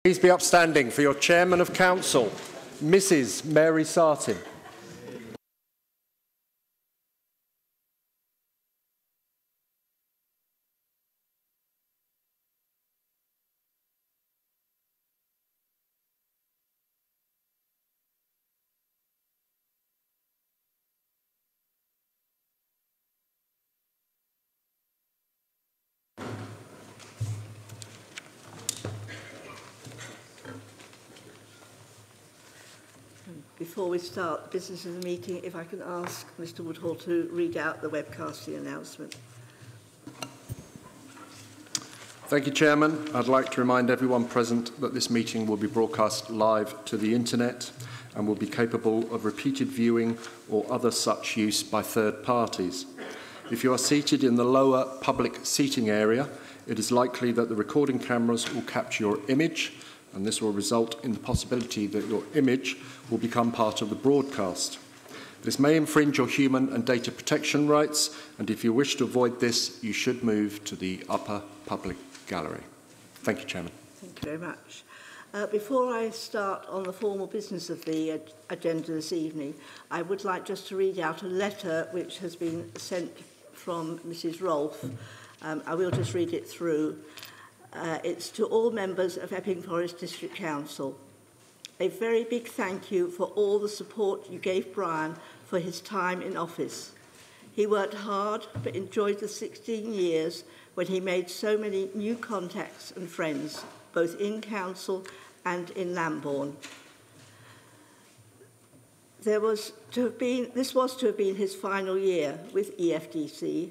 Please be upstanding for your Chairman of Council, Mrs. Mary Sartin. Before we start the business of the meeting, if I can ask Mr Woodhall to read out the webcasting announcement. Thank you, Chairman. I'd like to remind everyone present that this meeting will be broadcast live to the internet and will be capable of repeated viewing or other such use by third parties. If you are seated in the lower public seating area, it is likely that the recording cameras will capture your image, and this will result in the possibility that your image will become part of the broadcast. This may infringe your human and data protection rights, and if you wish to avoid this, you should move to the upper public gallery. Thank you, Chairman. Thank you very much. Before I start on the formal business of the agenda this evening, I would like just to read out a letter which has been sent from Mrs Rolfe. I will just read it through. It's to all members of Epping Forest District Council. A very big thank you for all the support you gave Brian for his time in office. He worked hard but enjoyed the 16 years when he made so many new contacts and friends, both in council and in Lambourne. This was to have been his final year with EFDC,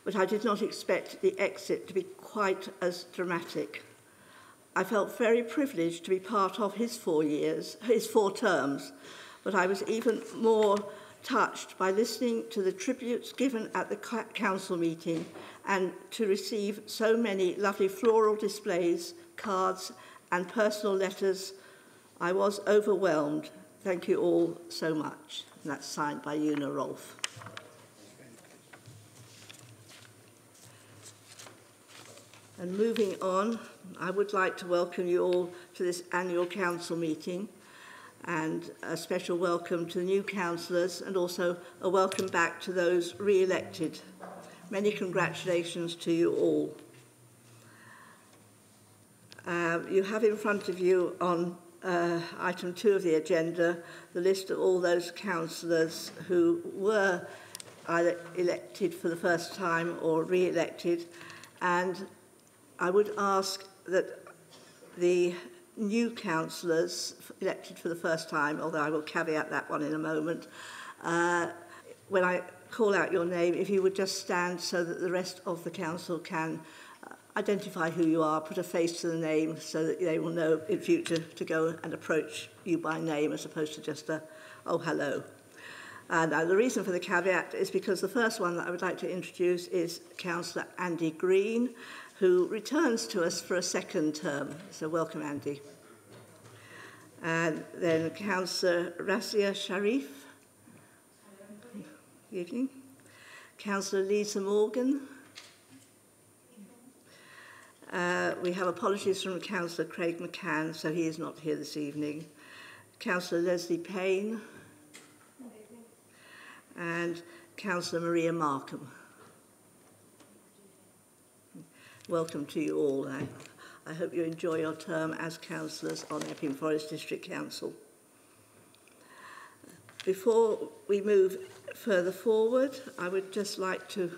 but I did not expect the exit to be quite as dramatic. I felt very privileged to be part of his 4 terms, but I was even more touched by listening to the tributes given at the council meeting and to receive so many lovely floral displays, cards and personal letters. I was overwhelmed. Thank you all so much. And that's signed by Una Rolfe. And moving on, I would like to welcome you all to this annual council meeting, and a special welcome to the new councillors, and also a welcome back to those re-elected. Many congratulations to you all. You have in front of you on item 2 of the agenda the list of all those councillors who were either elected for the first time or re-elected, and I would ask that the new councillors elected for the first time, although I will caveat that one in a moment, when I call out your name, if you would just stand so that the rest of the council can identify who you are, put a face to the name so that they will know in future to go and approach you by name as opposed to just a, oh, hello. And the reason for the caveat is because the first one that I would like to introduce is Councillor Andy Green, who returns to us for a second term. So welcome, Andy. And then Councillor Razia Sharif. Good evening. Councillor Lisa Morgan. We have apologies from Councillor Craig McCann, so he is not here this evening. Councillor Leslie Payne. And Councillor Maria Markham. Welcome to you all. I hope you enjoy your term as councillors on Epping Forest District Council. Before we move further forward, I would just like to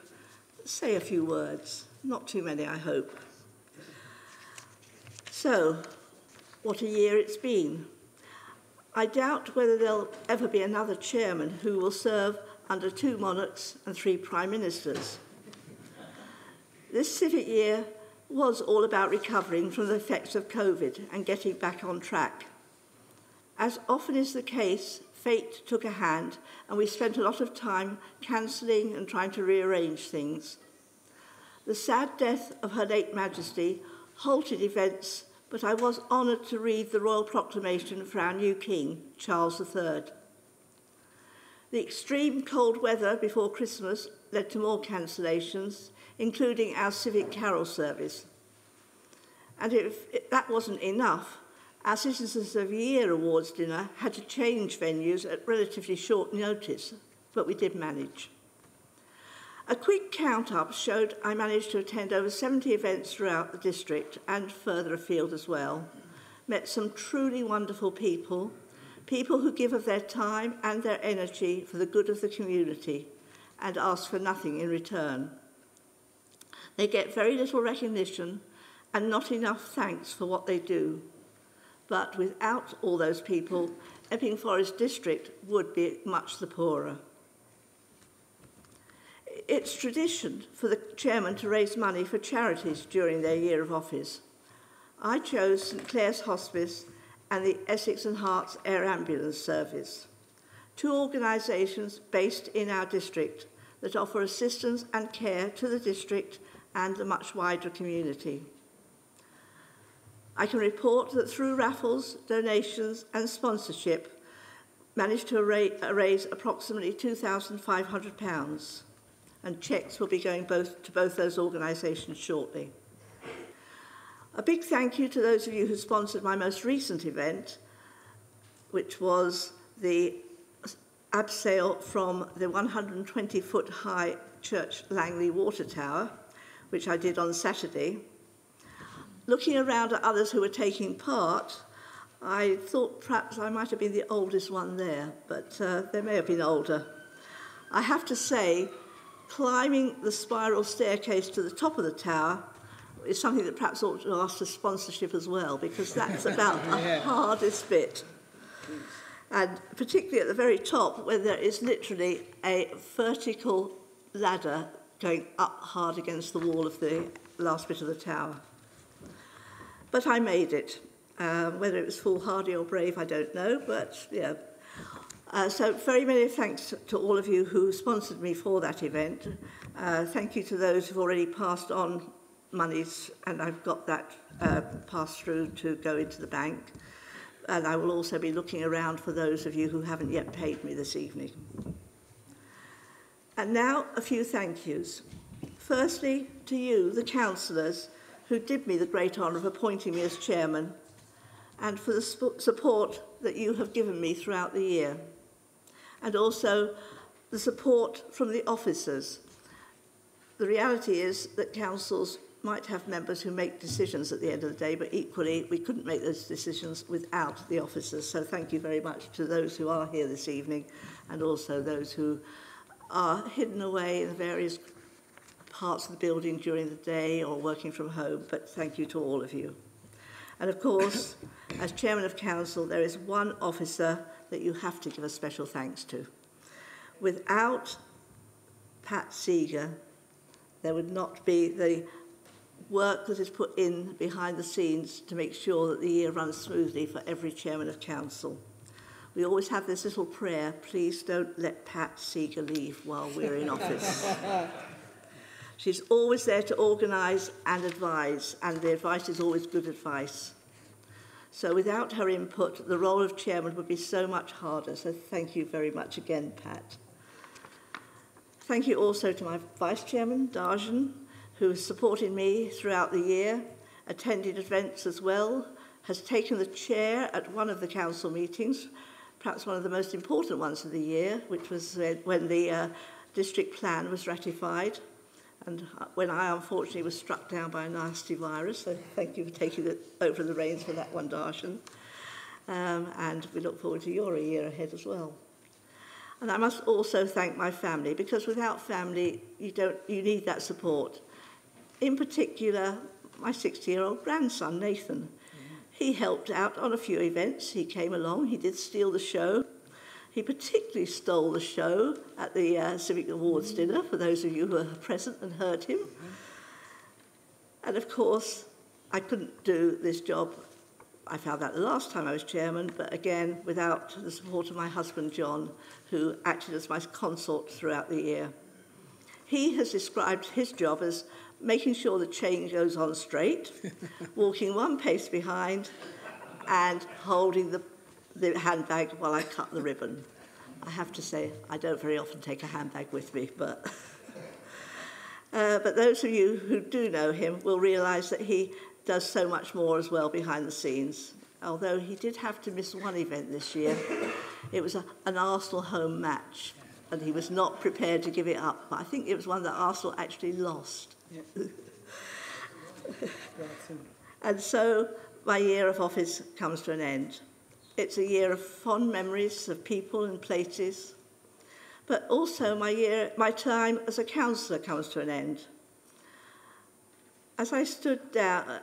say a few words. Not too many, I hope. So, what a year it's been. I doubt whether there'll ever be another chairman who will serve under 2 monarchs and 3 prime ministers. This civic year was all about recovering from the effects of COVID and getting back on track. As often is the case, fate took a hand and we spent a lot of time cancelling and trying to rearrange things. The sad death of Her late Majesty halted events, but I was honoured to read the royal proclamation for our new King, Charles III. The extreme cold weather before Christmas led to more cancellations, including our civic carol service. And if that wasn't enough, Our Citizens of the Year Awards dinner had to change venues at relatively short notice, but we did manage. A quick count-up showed I managed to attend over 70 events throughout the district and further afield as well. Met some truly wonderful people, people who give of their time and their energy for the good of the community and ask for nothing in return. They get very little recognition and not enough thanks for what they do. But without all those people, Epping Forest District would be much the poorer. It's tradition for the chairman to raise money for charities during their year of office. I chose St Clair's Hospice and the Essex and Herts Air Ambulance Service, two organisations based in our district that offer assistance and care to the district and the much wider community. I can report that through raffles, donations and sponsorship, managed to raise approximately £2,500, and cheques will be going to both those organisations shortly. A big thank you to those of you who sponsored my most recent event, which was the abseil from the 120-foot high Church Langley water tower, which I did on Saturday. Looking around at others who were taking part, I thought perhaps I might have been the oldest one there, but they may have been older. I have to say, climbing the spiral staircase to the top of the tower is something that perhaps ought to ask for sponsorship as well, because that's about the hardest bit. And particularly at the very top, where there is literally a vertical ladder going up hard against the wall of the last bit of the tower. But I made it. Whether it was foolhardy or brave, I don't know, but yeah. So very many thanks to all of you who sponsored me for that event. Thank you to those who've already passed on monies, and I've got that passed through to go into the bank. And I will also be looking around for those of you who haven't yet paid me this evening. And now a few thank yous. Firstly, to you, the councillors, who did me the great honour of appointing me as chairman, and for the support that you have given me throughout the year, and also the support from the officers. The reality is that councils might have members who make decisions at the end of the day, but equally we couldn't make those decisions without the officers. So thank you very much to those who are here this evening, and also those who are hidden away in various parts of the building during the day or working from home, but thank you to all of you. And of course, as Chairman of Council, there is one officer that you have to give a special thanks to. Without Pat Seeger, there would not be the work that is put in behind the scenes to make sure that the year runs smoothly for every Chairman of Council. We always have this little prayer, please don't let Pat Seeger leave while we're in office. She's always there to organise and advise, and the advice is always good advice. So without her input, the role of chairman would be so much harder. So thank you very much again, Pat. Thank you also to my vice chairman, Darjan, who has supported me throughout the year, attended events as well, has taken the chair at one of the council meetings, perhaps one of the most important ones of the year, which was when the district plan was ratified, and when I unfortunately was struck down by a nasty virus. So thank you for taking over the reins for that one, Darshan. And we look forward to your year ahead as well. And I must also thank my family, because without family, you need that support. In particular, my 60-year-old grandson, Nathan. He helped out on a few events. He came along, he did steal the show. He particularly stole the show at the Civic Awards dinner, for those of you who were present and heard him. And of course, I couldn't do this job. I found that the last time I was chairman, but again, without the support of my husband, John, who acted as my consort throughout the year. He has described his job as making sure the chain goes on straight, walking one pace behind, and holding the handbag while I cut the ribbon. I have to say, I don't very often take a handbag with me, but those of you who do know him will realise that he does so much more as well behind the scenes. although he did have to miss one event this year. It was an Arsenal home match, and he was not prepared to give it up. But I think it was one that Arsenal actually lost. Yeah. And so my year of office comes to an end. It's a year of fond memories of people and places, but also my time as a councillor comes to an end. As I stood down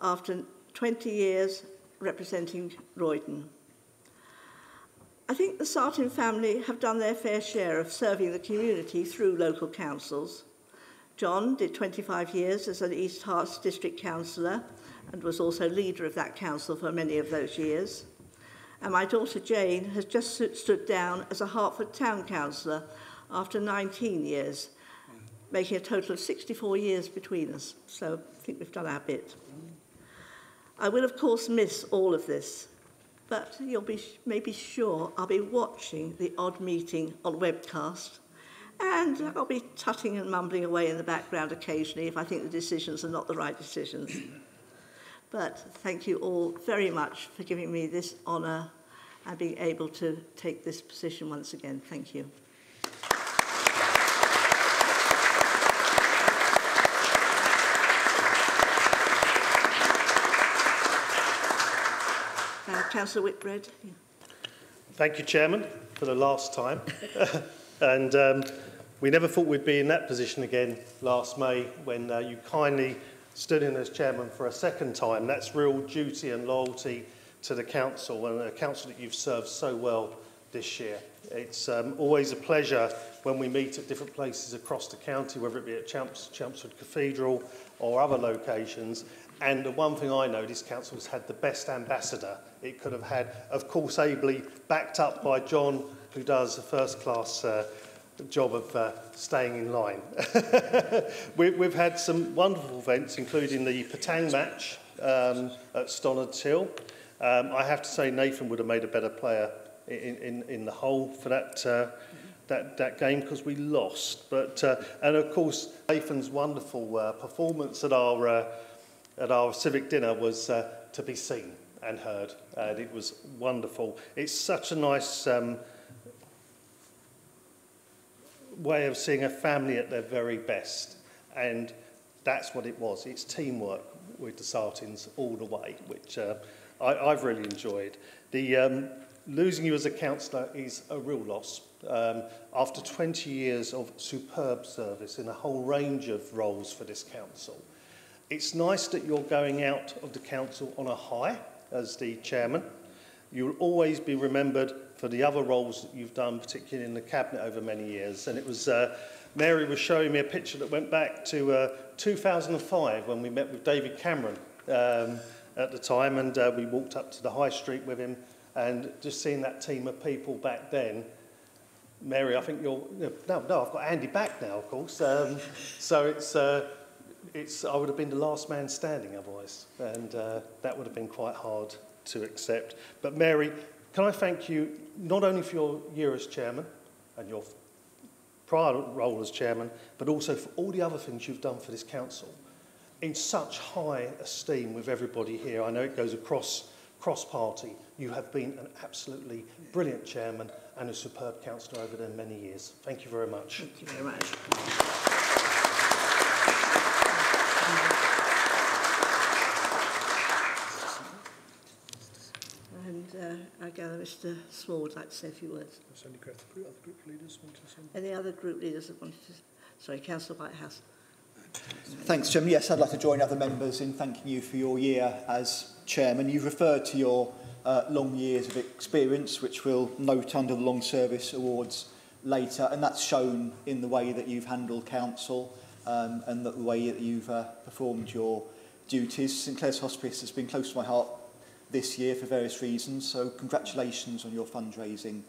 after 20 years representing Roydon, I think the Sartin family have done their fair share of serving the community through local councils. John did 25 years as an East Herts district councillor and was also leader of that council for many of those years. And my daughter Jane has just stood down as a Hertford town councillor after 19 years, making a total of 64 years between us. So I think we've done our bit. I will, of course, miss all of this, but you'll maybe sure I'll be watching the odd meeting on webcast, and I'll be tutting and mumbling away in the background occasionally if I think the decisions are not the right decisions. But thank you all very much for giving me this honour and being able to take this position once again. Thank you. Councillor Whitbread. Yeah. Thank you, Chairman, for the last time. And we never thought we'd be in that position again last May when you kindly stood in as Chairman for a second time. That's real duty and loyalty to the Council, and a Council that you've served so well this year. It's always a pleasure when we meet at different places across the county, whether it be at Chelmsford Cathedral or other locations. And the one thing I know, this council has had the best ambassador it could have had, of course ably backed up by John, who does a first-class job of staying in line. We've had some wonderful events, including the Patang match at Stonnard's Hill. I have to say Nathan would have made a better player in the whole for that game because we lost. But and of course Nathan's wonderful performance at our civic dinner was to be seen and heard, and it was wonderful. It's such a nice way of seeing a family at their very best, and that's what it was. It's teamwork with the Sartins all the way, which I've really enjoyed. The losing you as a councillor is a real loss. After 20 years of superb service in a whole range of roles for this council, it's nice that you're going out of the council on a high as the chairman. You'll always be remembered for the other roles that you've done, particularly in the cabinet over many years. And it was, Mary was showing me a picture that went back to 2005 when we met with David Cameron at the time, and we walked up to the high street with him, and just seeing that team of people back then. Mary, I think you're, no, I've got Andy back now, of course. So I would have been the last man standing otherwise, and that would have been quite hard to accept. But Mary, can I thank you not only for your year as chairman and your prior role as chairman, but also for all the other things you've done for this council in such high esteem with everybody here. I know it goes across party. You have been an absolutely brilliant chairman and a superb councillor over the many years. Thank you very much. Thank you very much. And I gather Mr. Small would like to say a few words. Any other group leaders that wanted to? Sorry, Councillor Whitehouse. Thanks, Jim. Yes, I'd like to join other members in thanking you for your year as chairman. You've referred to your long years of experience, which we'll note under the Long Service Awards later, and that's shown in the way that you've handled council and the way that you've performed your duties. St Clair's Hospice has been close to my heart this year for various reasons, so congratulations on your fundraising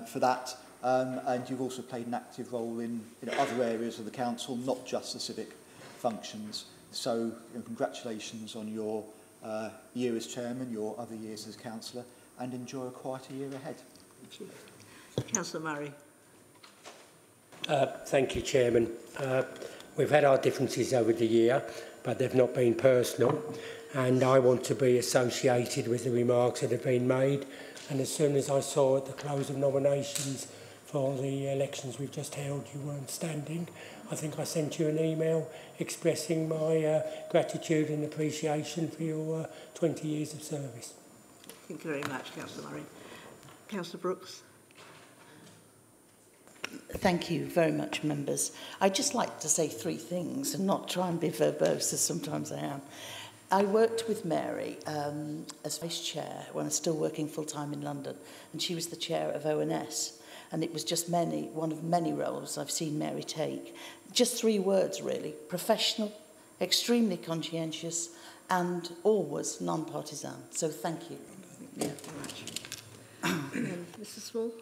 for that. And you've also played an active role in other areas of the council, not just the civic functions. So congratulations on your year as chairman, your other years as councillor, and enjoy a quieter year ahead. Thank you. Councillor Murray. Thank you, Chairman. We've had our differences over the year, but they've not been personal. and I want to be associated with the remarks that have been made. And as soon as I saw at the close of nominations for the elections we've just held, you weren't standing, I think I sent you an email expressing my gratitude and appreciation for your 20 years of service. Thank you very much, Councillor Murray. Councillor Brooks. Thank you very much, members. I'd just like to say three things and not try and be verbose as sometimes I am. I worked with Mary as vice chair when I was still working full-time in London, and she was the chair of ONS. And it was just one of many roles I've seen Mary take. Just three words, really: professional, extremely conscientious, and always non-partisan. So thank you. Yeah, very much. Mr. Small.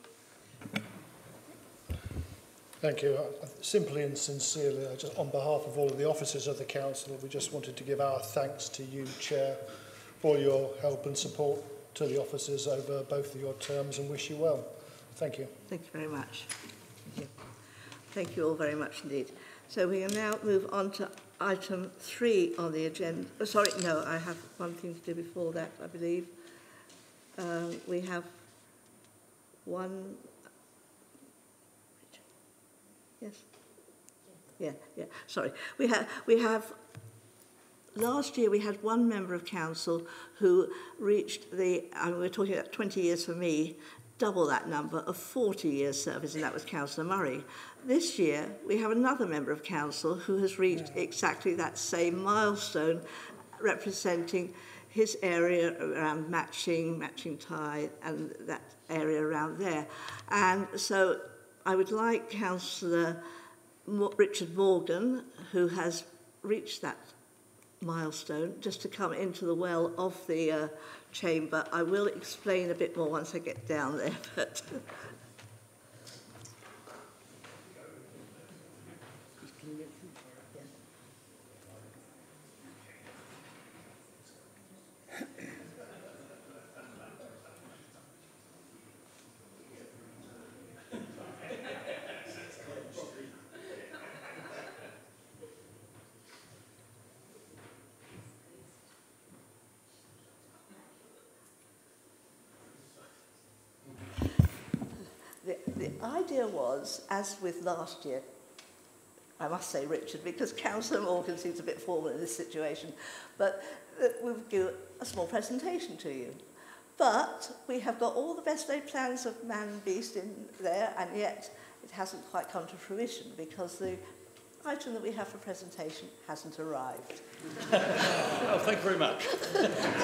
Thank you. Simply and sincerely, just on behalf of all of the officers of the council, we just wanted to give our thanks to you, Chair, for your help and support to the officers over both of your terms, and wish you well. Thank you. Thank you very much. Thank you all very much indeed. So we can now move on to item 3 on the agenda. Oh, sorry, no, I have one thing to do before that, I believe. We have one... Yes? Yeah, sorry. We have last year we had one member of council who reached the, we're talking about 20 years for me, double that number of 40 years service, and that was Councillor Murray. This year we have another member of council who has reached exactly that same milestone, representing his area around Matching tie, and that area around there. And so I would like Councillor Richard Morgan, who has reached that milestone, just to come into the well of the chamber. I will explain a bit more once I get down there, but... The idea was, as with last year, I must say Richard, because Councillor Morgan seems a bit formal in this situation, but we'll do a small presentation to you. But we have got all the best laid plans of man and beast in there, and yet it hasn't quite come to fruition because the item that we have for presentation hasn't arrived. Oh, thank you very much.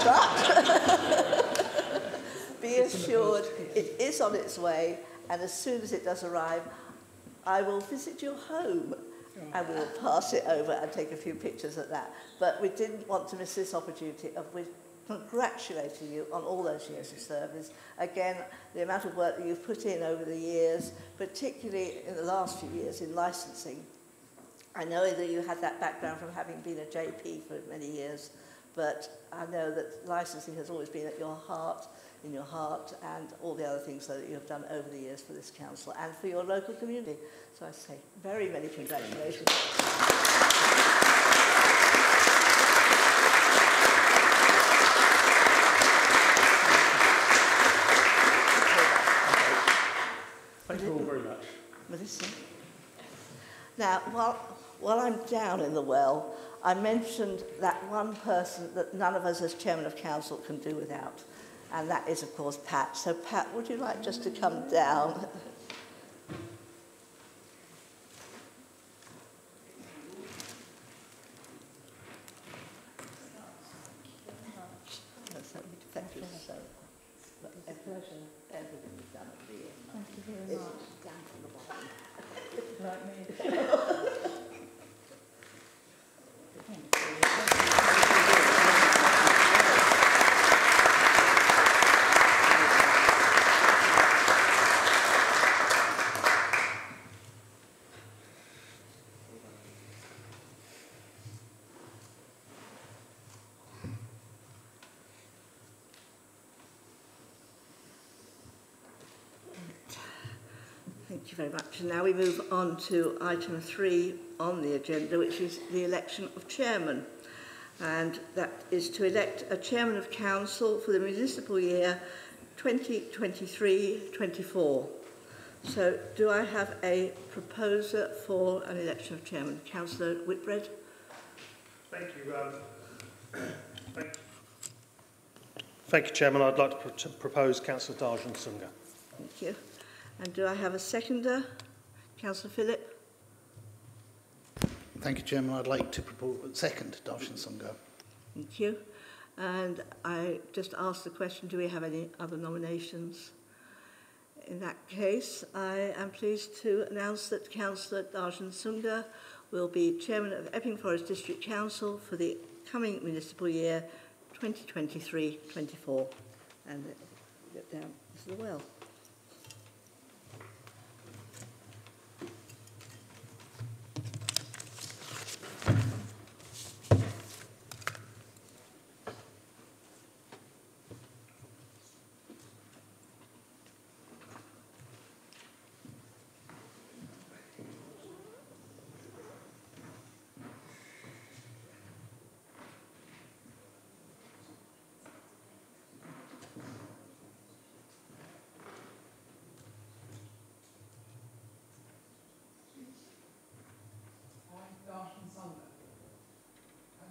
But be assured it is on its way, and as soon as it does arrive, I will visit your home and we will pass it over and take a few pictures at that. But we didn't want to miss this opportunity of congratulating you on all those years of service. Again, the amount of work that you've put in over the years, particularly in the last few years in licensing. I know that you had that background from having been a JP for many years, but I know that licensing has always been at your heart, in your heart, and all the other things that you have done over the years for this council and for your local community. So I say very many congratulations. Thank you all very much. Melissa. Now, while I'm down in the well, I mentioned that one person that none of us as chairman of council can do without, and that is, of course, Pat. So, Pat, would you like just to come down? Thank you so much. A pleasure. Everything you've done over the years. Thank you very much. Down from the bottom. Like me. Thank you very much. And now we move on to item 3 on the agenda, which is the election of chairman. and that is to elect a Chairman of Council for the municipal year 2023-24. So do I have a proposer for an election of Chairman? Councillor Whitbread. Thank you. Thank you, Chairman. I'd like to propose Councillor Darjan Sunga. Thank you. And do I have a seconder? Councillor Phillip. Thank you, Chairman. I'd like to propose second Darshan Sunga. Thank you. And I just asked the question, do we have any other nominations? In that case, I am pleased to announce that Councillor Darshan Sunga will be Chairman of Epping Forest District Council for the coming municipal year 2023-24. And get down to the well.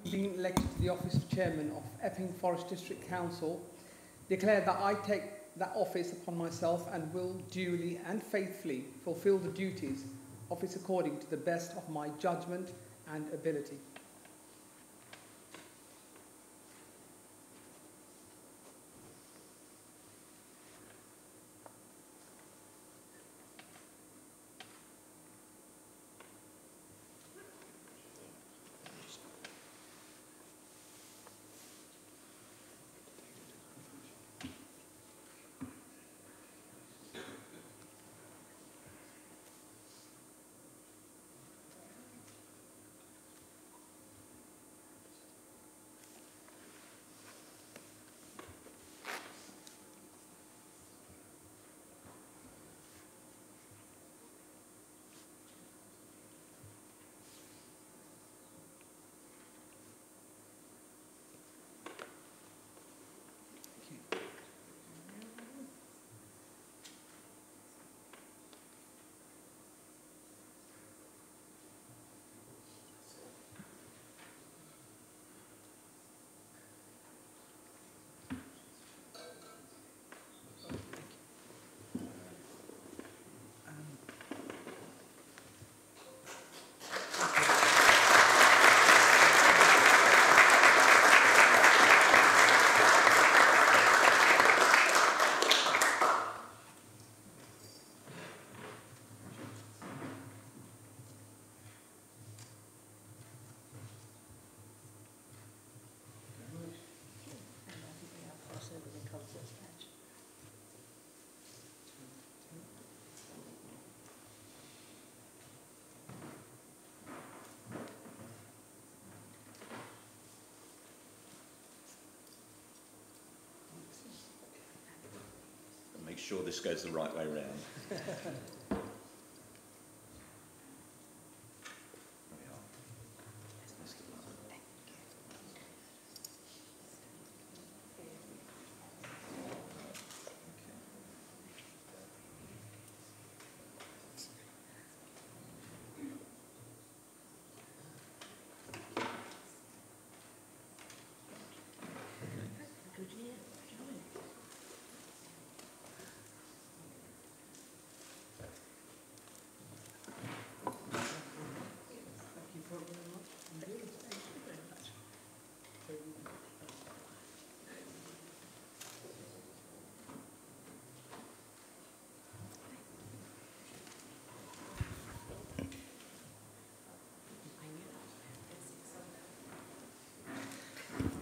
Being elected to the office of Chairman of Epping Forest District Council, declare that I take that office upon myself and will duly and faithfully fulfil the duties of it according to the best of my judgment and ability. Make sure this goes the right way round.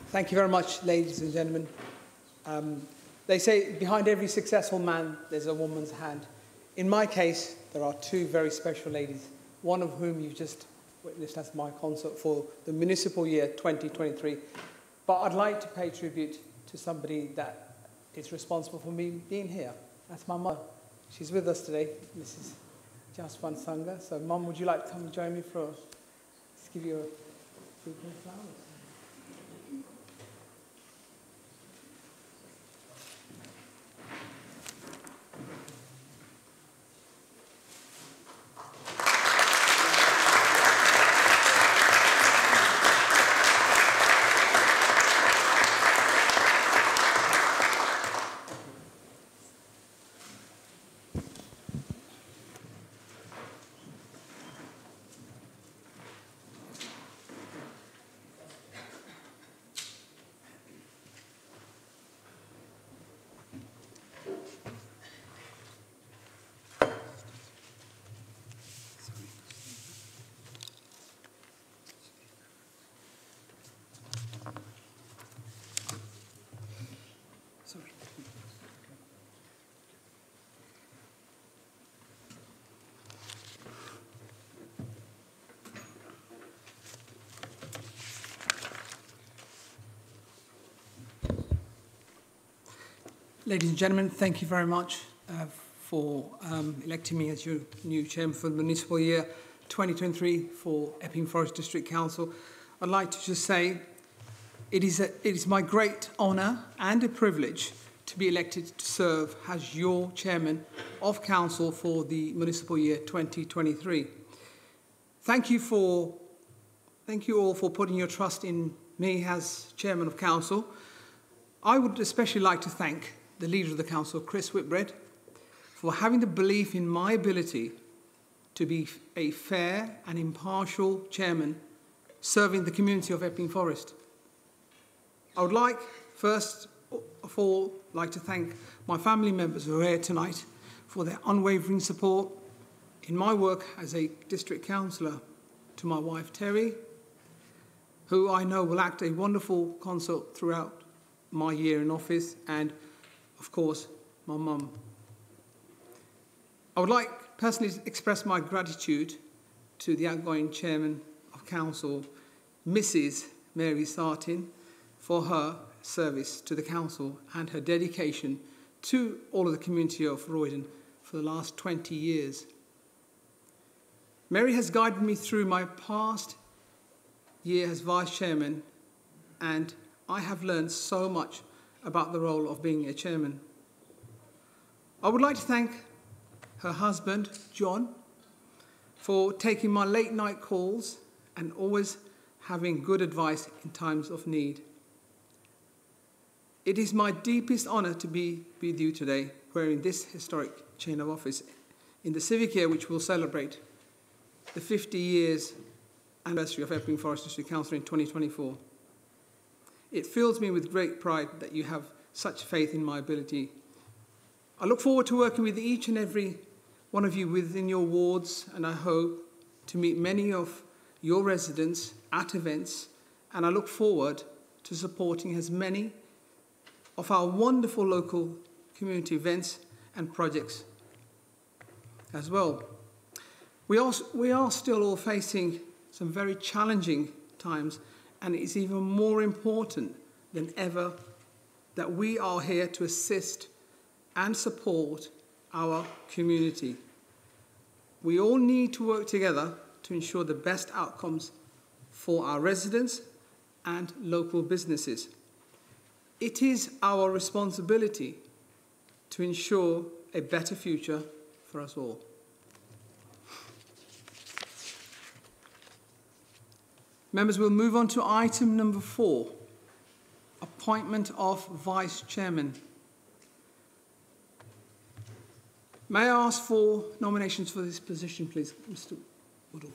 Thank you very much, ladies and gentlemen. They say behind every successful man, there's a woman's hand. In my case, there are two very special ladies, one of whom you've just witnessed as my consort for the municipal year 2023. But I'd like to pay tribute to somebody that is responsible for me being here. That's my mother. She's with us today, Mrs. Jaswan Sangha. So, Mum, would you like to come and join me for, let's give you a few flowers. Ladies and gentlemen, thank you very much for electing me as your new chairman for the municipal year 2023 for Epping Forest District Council. I'd like to just say it is my great honour and a privilege to be elected to serve as your chairman of council for the municipal year 2023. Thank you all for putting your trust in me as chairman of council. I would especially like to thank the leader of the council, Chris Whitbread, for having the belief in my ability to be a fair and impartial chairman serving the community of Epping Forest. I would like, first of all, to thank my family members who are here tonight for their unwavering support in my work as a district councillor, to my wife Terry, who I know will act a wonderful consort throughout my year in office, and of course my mum. I would like personally to express my gratitude to the outgoing chairman of council, Mrs. Mary Sartin, for her service to the council and her dedication to all of the community of Roydon for the last 20 years. Mary has guided me through my past year as vice chairman, and I have learned so much about the role of being a chairman. I would like to thank her husband, John, for taking my late night calls and always having good advice in times of need. It is my deepest honour to be with you today, wearing this historic chain of office in the civic year which will celebrate the 50 years anniversary of Epping Forest District Council in 2024. It fills me with great pride that you have such faith in my ability. I look forward to working with each and every one of you within your wards, and I hope to meet many of your residents at events, and I look forward to supporting as many of our wonderful local community events and projects as well. We are still all facing some very challenging times, and it is even more important than ever that we are here to assist and support our community. We all need to work together to ensure the best outcomes for our residents and local businesses. It is our responsibility to ensure a better future for us all. Members, we'll move on to item number 4, appointment of vice chairman. May I ask for nominations for this position, please, Mr. Woodall?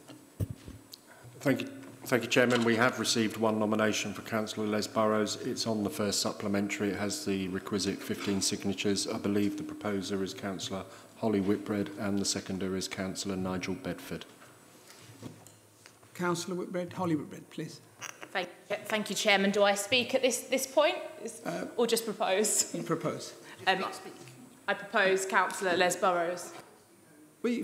Thank you, Chairman. We have received one nomination for Councillor Les Burrows. It's on the first supplementary. It has the requisite 15 signatures. I believe the proposer is Councillor Holly Whitbread and the seconder is Councillor Nigel Bedford. Councillor Whitbread, Holly Whitbread, please. Thank you, Chairman. Do I speak at this point or just propose? You propose. I propose Councillor Les Burrows. Well,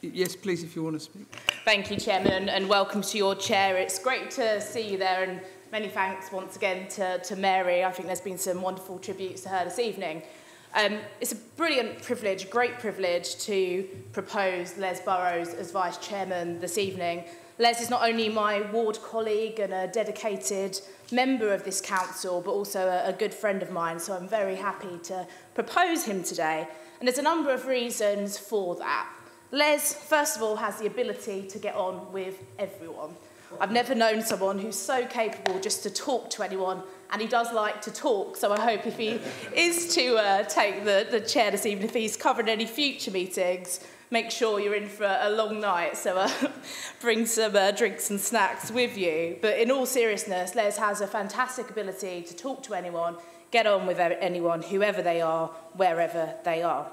yes, please, if you want to speak. Thank you, Chairman, and welcome to your chair. It's great to see you there, and many thanks once again to Mary. I think there's been some wonderful tributes to her this evening. It's a brilliant privilege, great privilege to propose Les Burrows as Vice Chairman this evening. Les is not only my ward colleague and a dedicated member of this council, but also a good friend of mine, so I'm very happy to propose him today. And there's a number of reasons for that. Les, first of all, has the ability to get on with everyone. I've never known someone who's so capable just to talk to anyone, and he does like to talk, so I hope if he is to take the chair this evening, if he's covering any future meetings, make sure you're in for a long night, so bring some drinks and snacks with you. But in all seriousness, Les has a fantastic ability to talk to anyone, get on with anyone, whoever they are, wherever they are.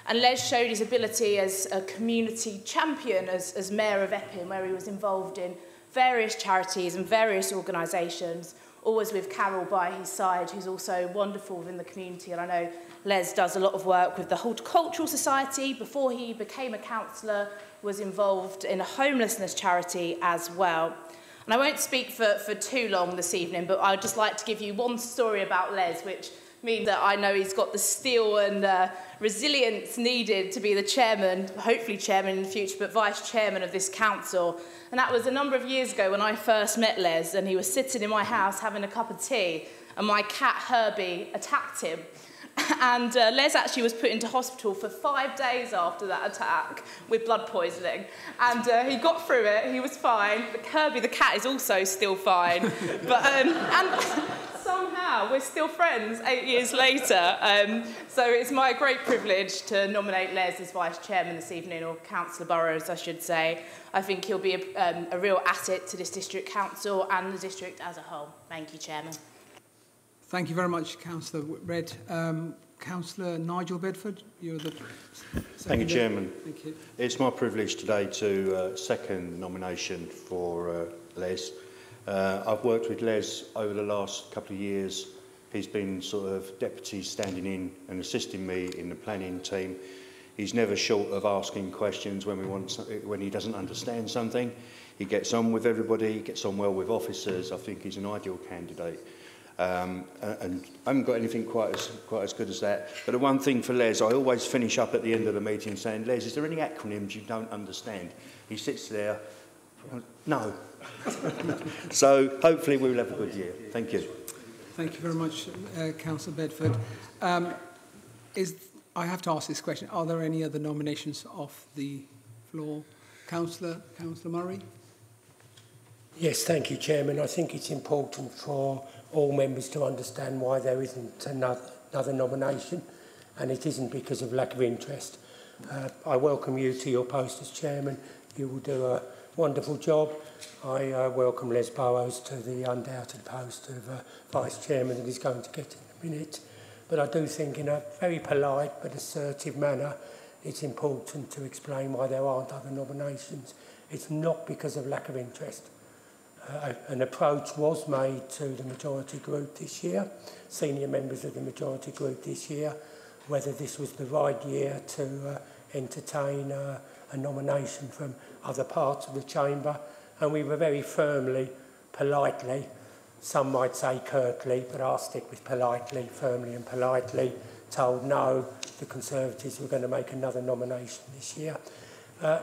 And Les showed his ability as a community champion as Mayor of Epping, where he was involved in various charities and various organisations, always with Carol by his side, who's also wonderful within the community. And I know Les does a lot of work with the Horticultural Society. Before he became a councillor, was involved in a homelessness charity as well. And I won't speak for too long this evening, but I'd just like to give you one story about Les, which means that I know he's got the steel and resilience needed to be the chairman, hopefully chairman in the future, but vice chairman of this council. And that was a number of years ago when I first met Les, and he was sitting in my house having a cup of tea, and my cat Herbie attacked him. And Les actually was put into hospital for 5 days after that attack with blood poisoning. And he got through it, he was fine. Herbie the cat is also still fine. But and somehow we're still friends 8 years later. So it's my great privilege to nominate Les as Vice Chairman this evening, or Councillor Burrows, I should say. I think he'll be a real asset to this district council and the district as a whole. Thank you, Chairman. Thank you very much, Councillor Red. Councillor Nigel Bedford, you're the Thank you, Chairman. Thank you. It's my privilege today to second the nomination for Les. I've worked with Les over the last couple of years. He's been sort of deputy standing in and assisting me in the planning team. He's never short of asking questions when he doesn't understand something. He gets on with everybody, he gets on well with officers. I think he's an ideal candidate. And I haven't got anything quite as good as that. But the one thing for Les, I always finish up at the end of the meeting saying, Les, is there any acronyms you don't understand? He sits there, no. So hopefully we'll have a good year. Thank you. Thank you very much, Councillor Bedford. I have to ask this question. Are there any other nominations off the floor? Councillor Murray? Yes, thank you, Chairman. I think it's important for all members to understand why there isn't another nomination, and it isn't because of lack of interest. I welcome you to your post as Chairman. You will do a wonderful job. I welcome Les Burrows to the undoubted post of Vice Chairman that he's going to get in a minute. But I do think in a very polite but assertive manner, it's important to explain why there aren't other nominations. It's not because of lack of interest. An approach was made to the majority group this year, senior members of the majority group this year, whether this was the right year to entertain a nomination from other parts of the chamber, and we were very firmly, politely, some might say curtly, but I'll stick with politely, firmly and politely, told no, the Conservatives were going to make another nomination this year.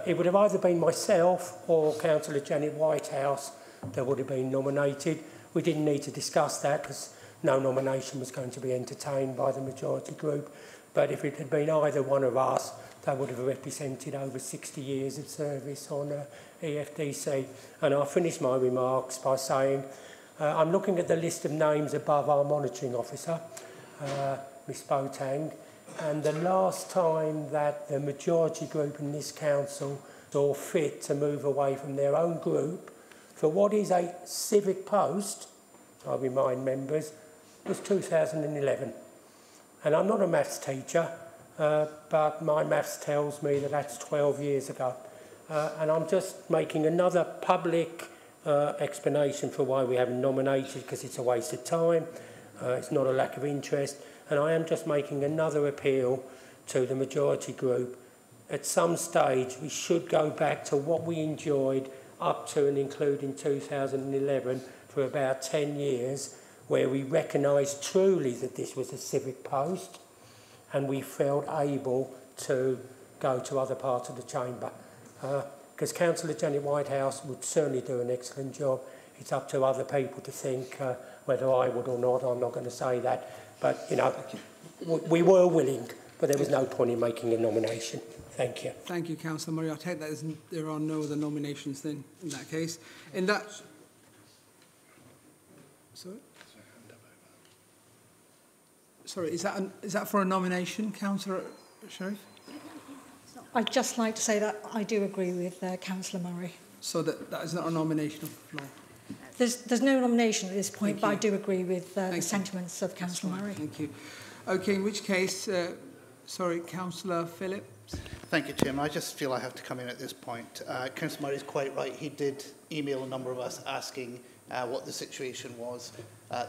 It would have either been myself or Councillor Janet Whitehouse that would have been nominated. We didn't need to discuss that because no nomination was going to be entertained by the majority group. But if it had been either one of us, that would have represented over 60 years of service on EFDC. And I'll finish my remarks by saying I'm looking at the list of names above our monitoring officer, Miss Boateng, and the last time that the majority group in this council saw fit to move away from their own group for what is a civic post, I remind members, was 2011. And I'm not a maths teacher, but my maths tells me that that's 12 years ago. And I'm just making another public explanation for why we haven't nominated, because it's a waste of time, it's not a lack of interest, and I am just making another appeal to the majority group. At some stage, we should go back to what we enjoyed up to and including 2011 for about 10 years, where we recognised truly that this was a civic post and we felt able to go to other parts of the chamber. Because Councillor Janet Whitehouse would certainly do an excellent job. It's up to other people to think whether I would or not. I'm not going to say that. But, you know, we were willing, but there was no point in making a nomination. Thank you. Thank you, Councillor Murray. I take that as there are no other nominations then, in that case. In that... Sorry? Sorry, is that for a nomination, Councillor Sharif? I'd just like to say that I do agree with Councillor Murray. So that is not a nomination of the floor? There's no nomination at this point, but I do agree with the sentiments of Councillor Murray. Thank you. Okay, in which case, sorry, Councillor Phillips. Thank you, Chairman. I just feel I have to come in at this point. Councillor Murray is quite right. He did email a number of us asking what the situation was.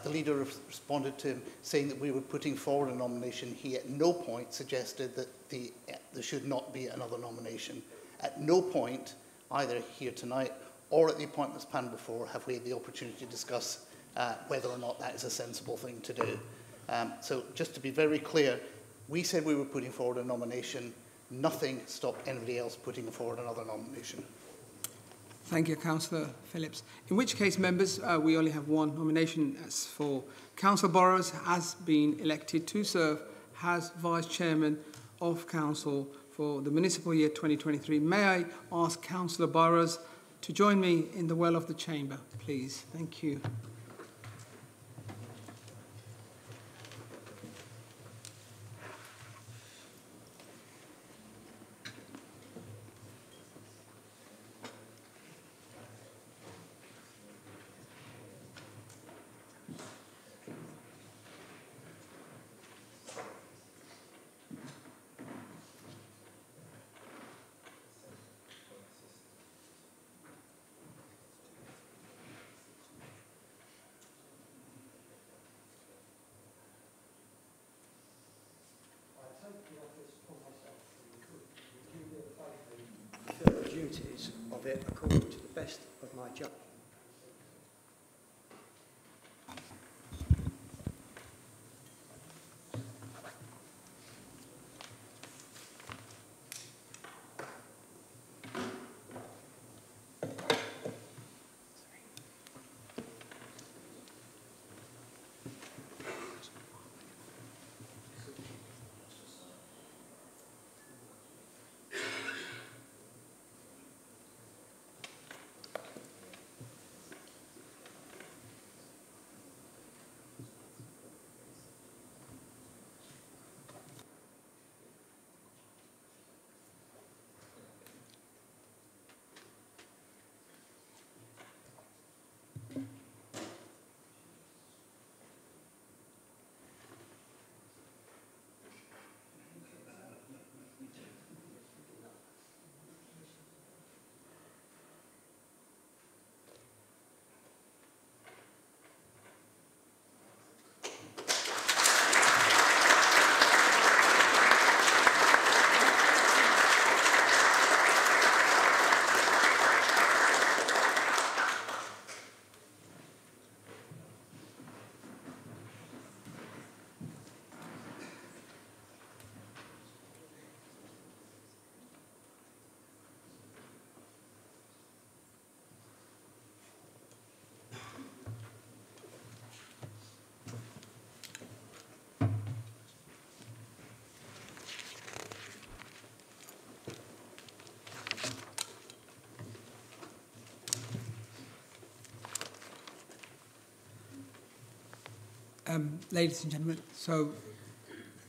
The leader responded to him saying that we were putting forward a nomination. He at no point suggested that there should not be another nomination. At no point, either here tonight or at the appointments panel before, have we had the opportunity to discuss whether or not that is a sensible thing to do. So just to be very clear, we said we were putting forward a nomination. Nothing stopped anybody else putting forward another nomination. Thank you, Councillor Phillips. In which case, members, we only have one nomination. As for Councillor Burrows has been elected to serve as Vice Chairman of Council for the municipal year 2023. May I ask Councillor Burrows to join me in the well of the chamber, please? Thank you. The duties of it according to the best of my judgment. Ladies and gentlemen, so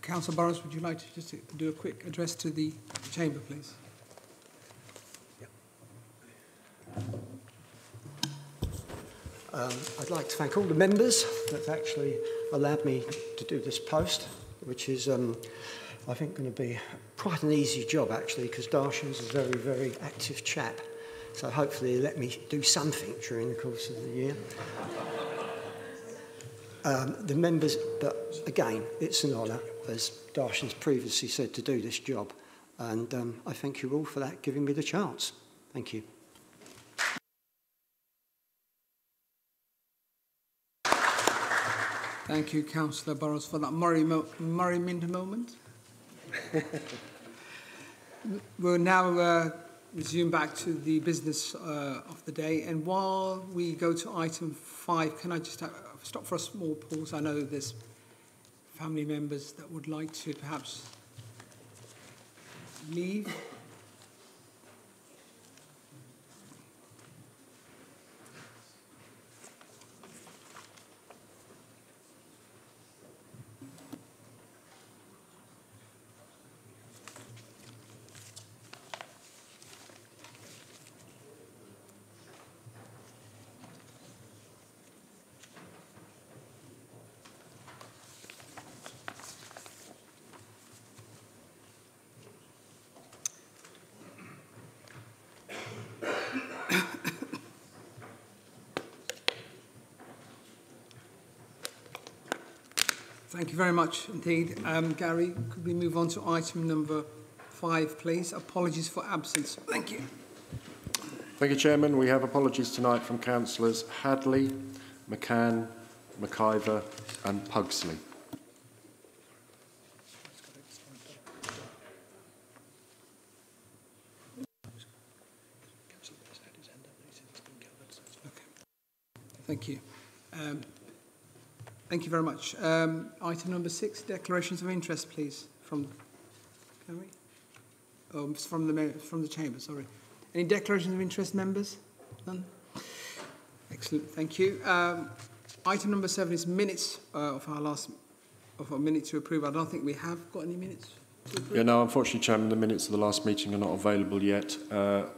Councillor Burrows, would you like to just do a quick address to the chamber, please? I'd like to thank all the members that actually allowed me to do this post, which is, I think, going to be quite an easy job, actually, because Darshan's a very, very active chap. So hopefully he'll let me do something during the course of the year. The members, but again, it's an honour, as Darshan's previously said, to do this job. And I thank you all for that, giving me the chance. Thank you. Thank you, Councillor Burrows, for that Murray Minter moment. We'll now resume back to the business of the day. And while we go to item 5, can I just stop for a small pause? I know there's family members that would like to perhaps leave. Thank you very much indeed. Gary, could we move on to item number 5, please? Apologies for absence. Thank you. Thank you, Chairman. We have apologies tonight from Councillors Hadley, McCann, McIver and Pugsley. Thank you. Thank you very much. Item number 6, declarations of interest, please. Can we? Oh, from the chamber. Sorry. Any declarations of interest, members? None. Excellent. Thank you. Item number 7 is minutes of our minutes to approve. I don't think we have got any minutes to approve. Yeah, no, unfortunately, Chairman, the minutes of the last meeting are not available yet.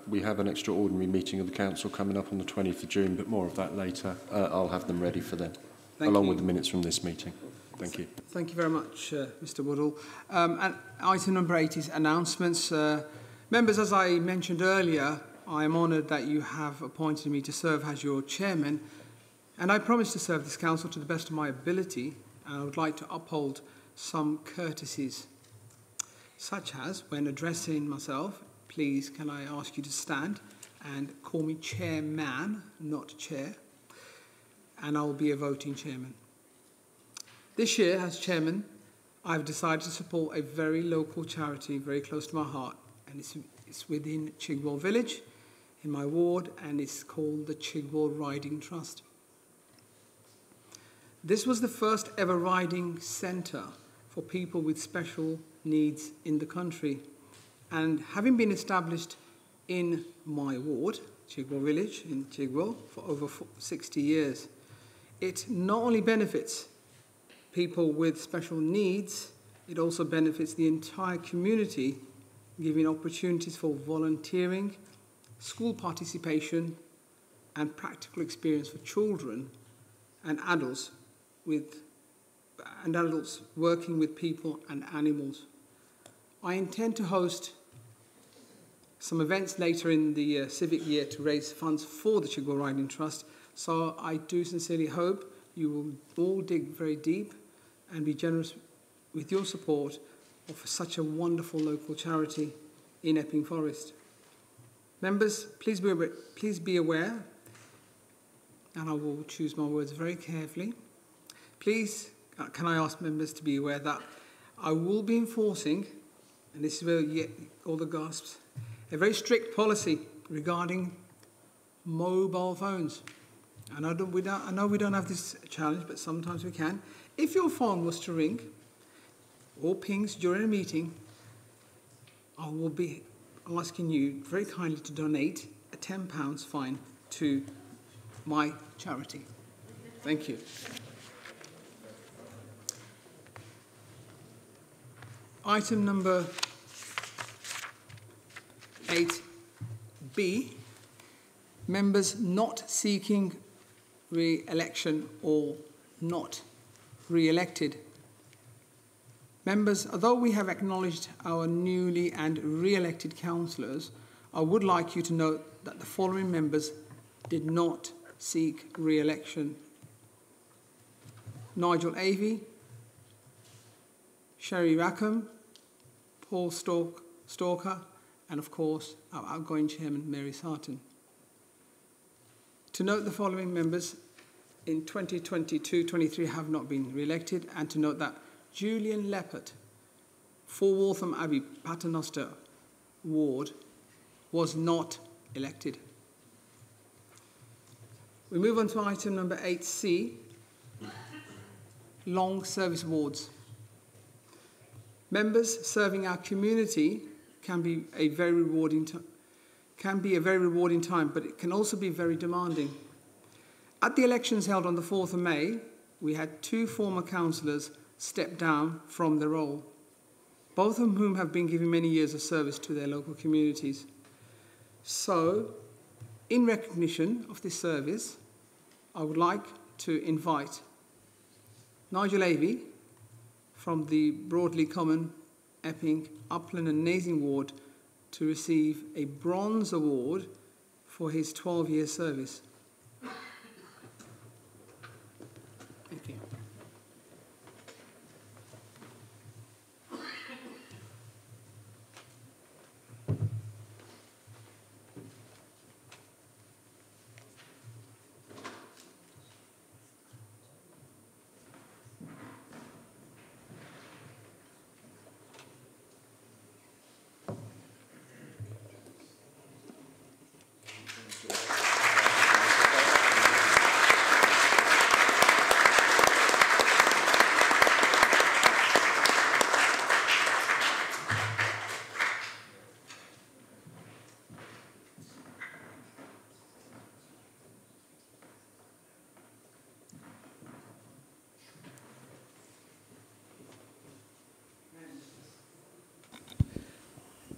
We have an extraordinary meeting of the Council coming up on the 20th of June, but more of that later. I'll have them ready for then, along with the minutes from this meeting. Thank you. Thank you very much, Mr. Woodall. And item number 8 is announcements. Members, as I mentioned earlier, I am honoured that you have appointed me to serve as your chairman, and I promise to serve this council to the best of my ability, and I would like to uphold some courtesies, such as when addressing myself, please can I ask you to stand and call me chairman, not chair, and I will be a voting chairman. This year, as chairman, I've decided to support a very local charity very close to my heart, and it's within Chigwell Village, in my ward, and it's called the Chigwell Riding Trust. This was the first ever riding centre for people with special needs in the country, and having been established in my ward, Chigwell Village in Chigwell, for over 60 years, it not only benefits people with special needs, it also benefits the entire community, giving opportunities for volunteering, school participation, and practical experience for children and adults working with people and animals. I intend to host some events later in the civic year to raise funds for the Chigwell Riding Trust, so I do sincerely hope you will all dig very deep and be generous with your support for such a wonderful local charity in Epping Forest. Members, please be aware, and I will choose my words very carefully. Please, can I ask members to be aware that I will be enforcing, and this is where you get all the gasps, a very strict policy regarding mobile phones. I know we don't have this challenge, but sometimes we can. If your phone was to ring or pings during a meeting, I will be asking you very kindly to donate a £10 fine to my charity. Thank you. Item number 8B, members not seeking re-election or not re-elected. Members, although we have acknowledged our newly and re-elected councillors, I would like you to note that the following members did not seek re-election: Nigel Avey, Sherry Rackham, Paul Stalker, and of course our outgoing chairman, Mary Sarton. To note the following members in 2022-23 have not been re-elected, and to note that Julian Leppert, for Waltham Abbey, Paternoster Ward, was not elected. We move on to item number 8C, long service wards. Members serving our community can be a very rewarding time, but it can also be very demanding. At the elections held on the 4th of May, we had 2 former councillors step down from the role, both of whom have been giving many years of service to their local communities. So, in recognition of this service, I would like to invite Nigel Avey from the Broadley Common, Epping, Upland and Nazing Ward to receive a bronze award for his 12-year service. Thank you.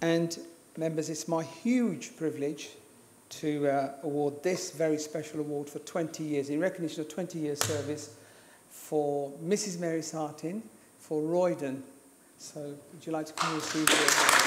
And members, it's my huge privilege to award this very special award for 20 years, in recognition of 20 years service for Mrs. Mary Sartin, for Royden. So would you like to come and receive the award?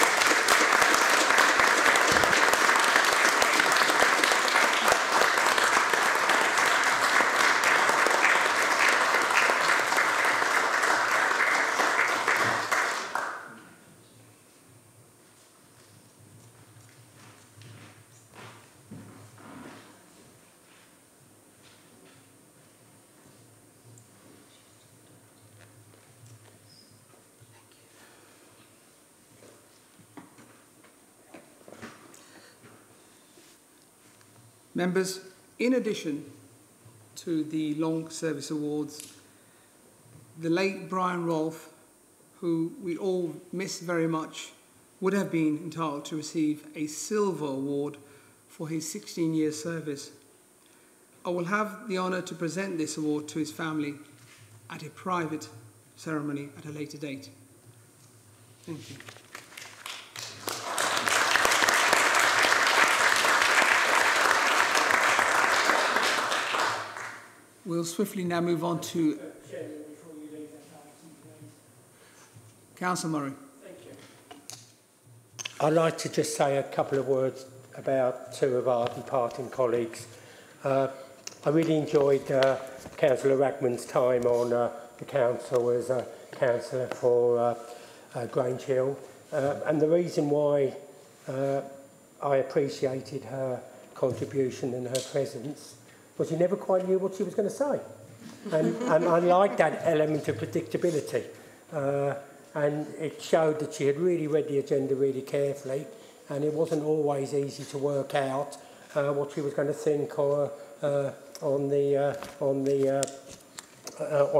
Members, in addition to the Long Service Awards, the late Brian Rolfe, who we all miss very much, would have been entitled to receive a Silver Award for his 16 years service. I will have the honour to present this award to his family at a private ceremony at a later date. Thank you. We'll swiftly now move on to Councillor Murray. Thank you. I'd like to just say a couple of words about two of our departing colleagues. I really enjoyed Councillor Rackman's time on the council as a councillor for Grange Hill. And the reason why I appreciated her contribution and her presence was you never quite knew what she was going to say. And I liked that element of predictability. And it showed that she had really read the agenda really carefully, and it wasn't always easy to work out what she was going to think or, on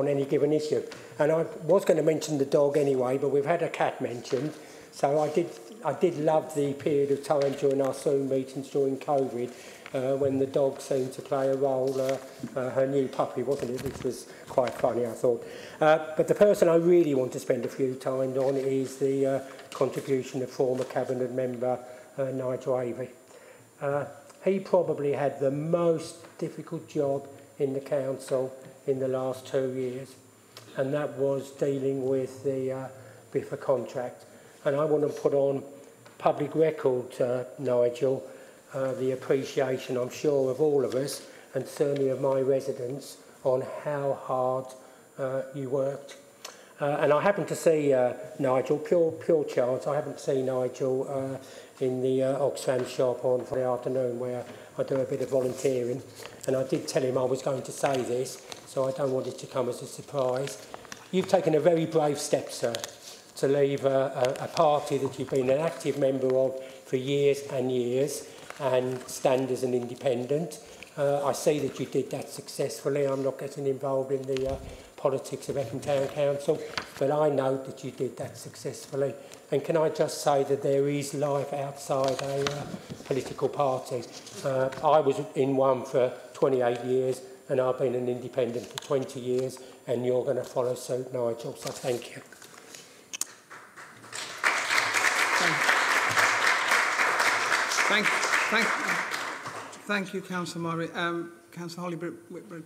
any given issue. And I was going to mention the dog anyway, but we've had a cat mentioned. So I did love the period of time during our Zoom meetings during COVID, when the dog seemed to play a role, her new puppy, wasn't it, which was quite funny, I thought. But the person I really want to spend a few times on is the contribution of former Cabinet member Nigel Avey. He probably had the most difficult job in the council in the last 2 years, and that was dealing with the BIFA contract. And I want to put on public record, Nigel, the appreciation, I'm sure, of all of us, and certainly of my residents, on how hard you worked. And I happened to see Nigel, pure chance, I happened to see Nigel in the Oxfam shop on Friday afternoon, where I do a bit of volunteering, and I did tell him I was going to say this, so I don't want it to come as a surprise. You've taken a very brave step, sir, to leave a party that you've been an active member of for years and years, and stand as an independent. I see that you did that successfully. I'm not getting involved in the politics of Epping Town Council, but I know that you did that successfully. And can I just say that there is life outside a political party. I was in one for 28 years, and I've been an independent for 20 years, and you're going to follow suit, Nigel, so thank you. Thank you, Councillor Murray. Councillor Holly-Whitburn.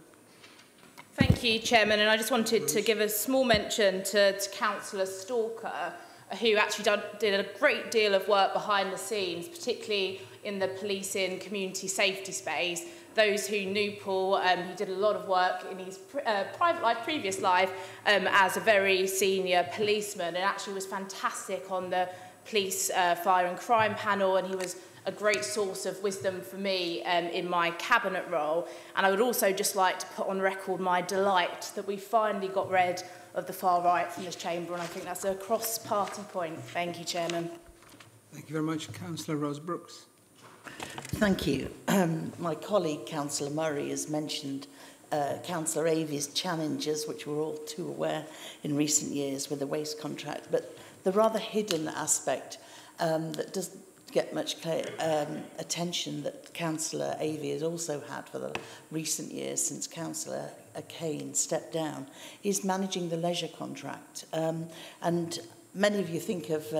Thank you, Chairman. And I just wanted to give a small mention to Councillor Stalker, who actually did a great deal of work behind the scenes, particularly in the policing community safety space. Those who knew Paul, he did a lot of work in his private life, previous life, as a very senior policeman, and actually was fantastic on the police fire and crime panel, and he was a great source of wisdom for me in my cabinet role. And I would also just like to put on record my delight that we finally got rid of the far right from this chamber, and I think that's a cross-party point. Thank you, Chairman. Thank you very much. Councillor Rose Brooks. Thank you. My colleague, Councillor Murray, has mentioned Councillor Avey's challenges, which we're all too aware in recent years with the waste contract, but the rather hidden aspect that doesn't get much attention that Councillor Avey has also had for the recent years since Councillor Kane stepped down is managing the leisure contract. And many of you think of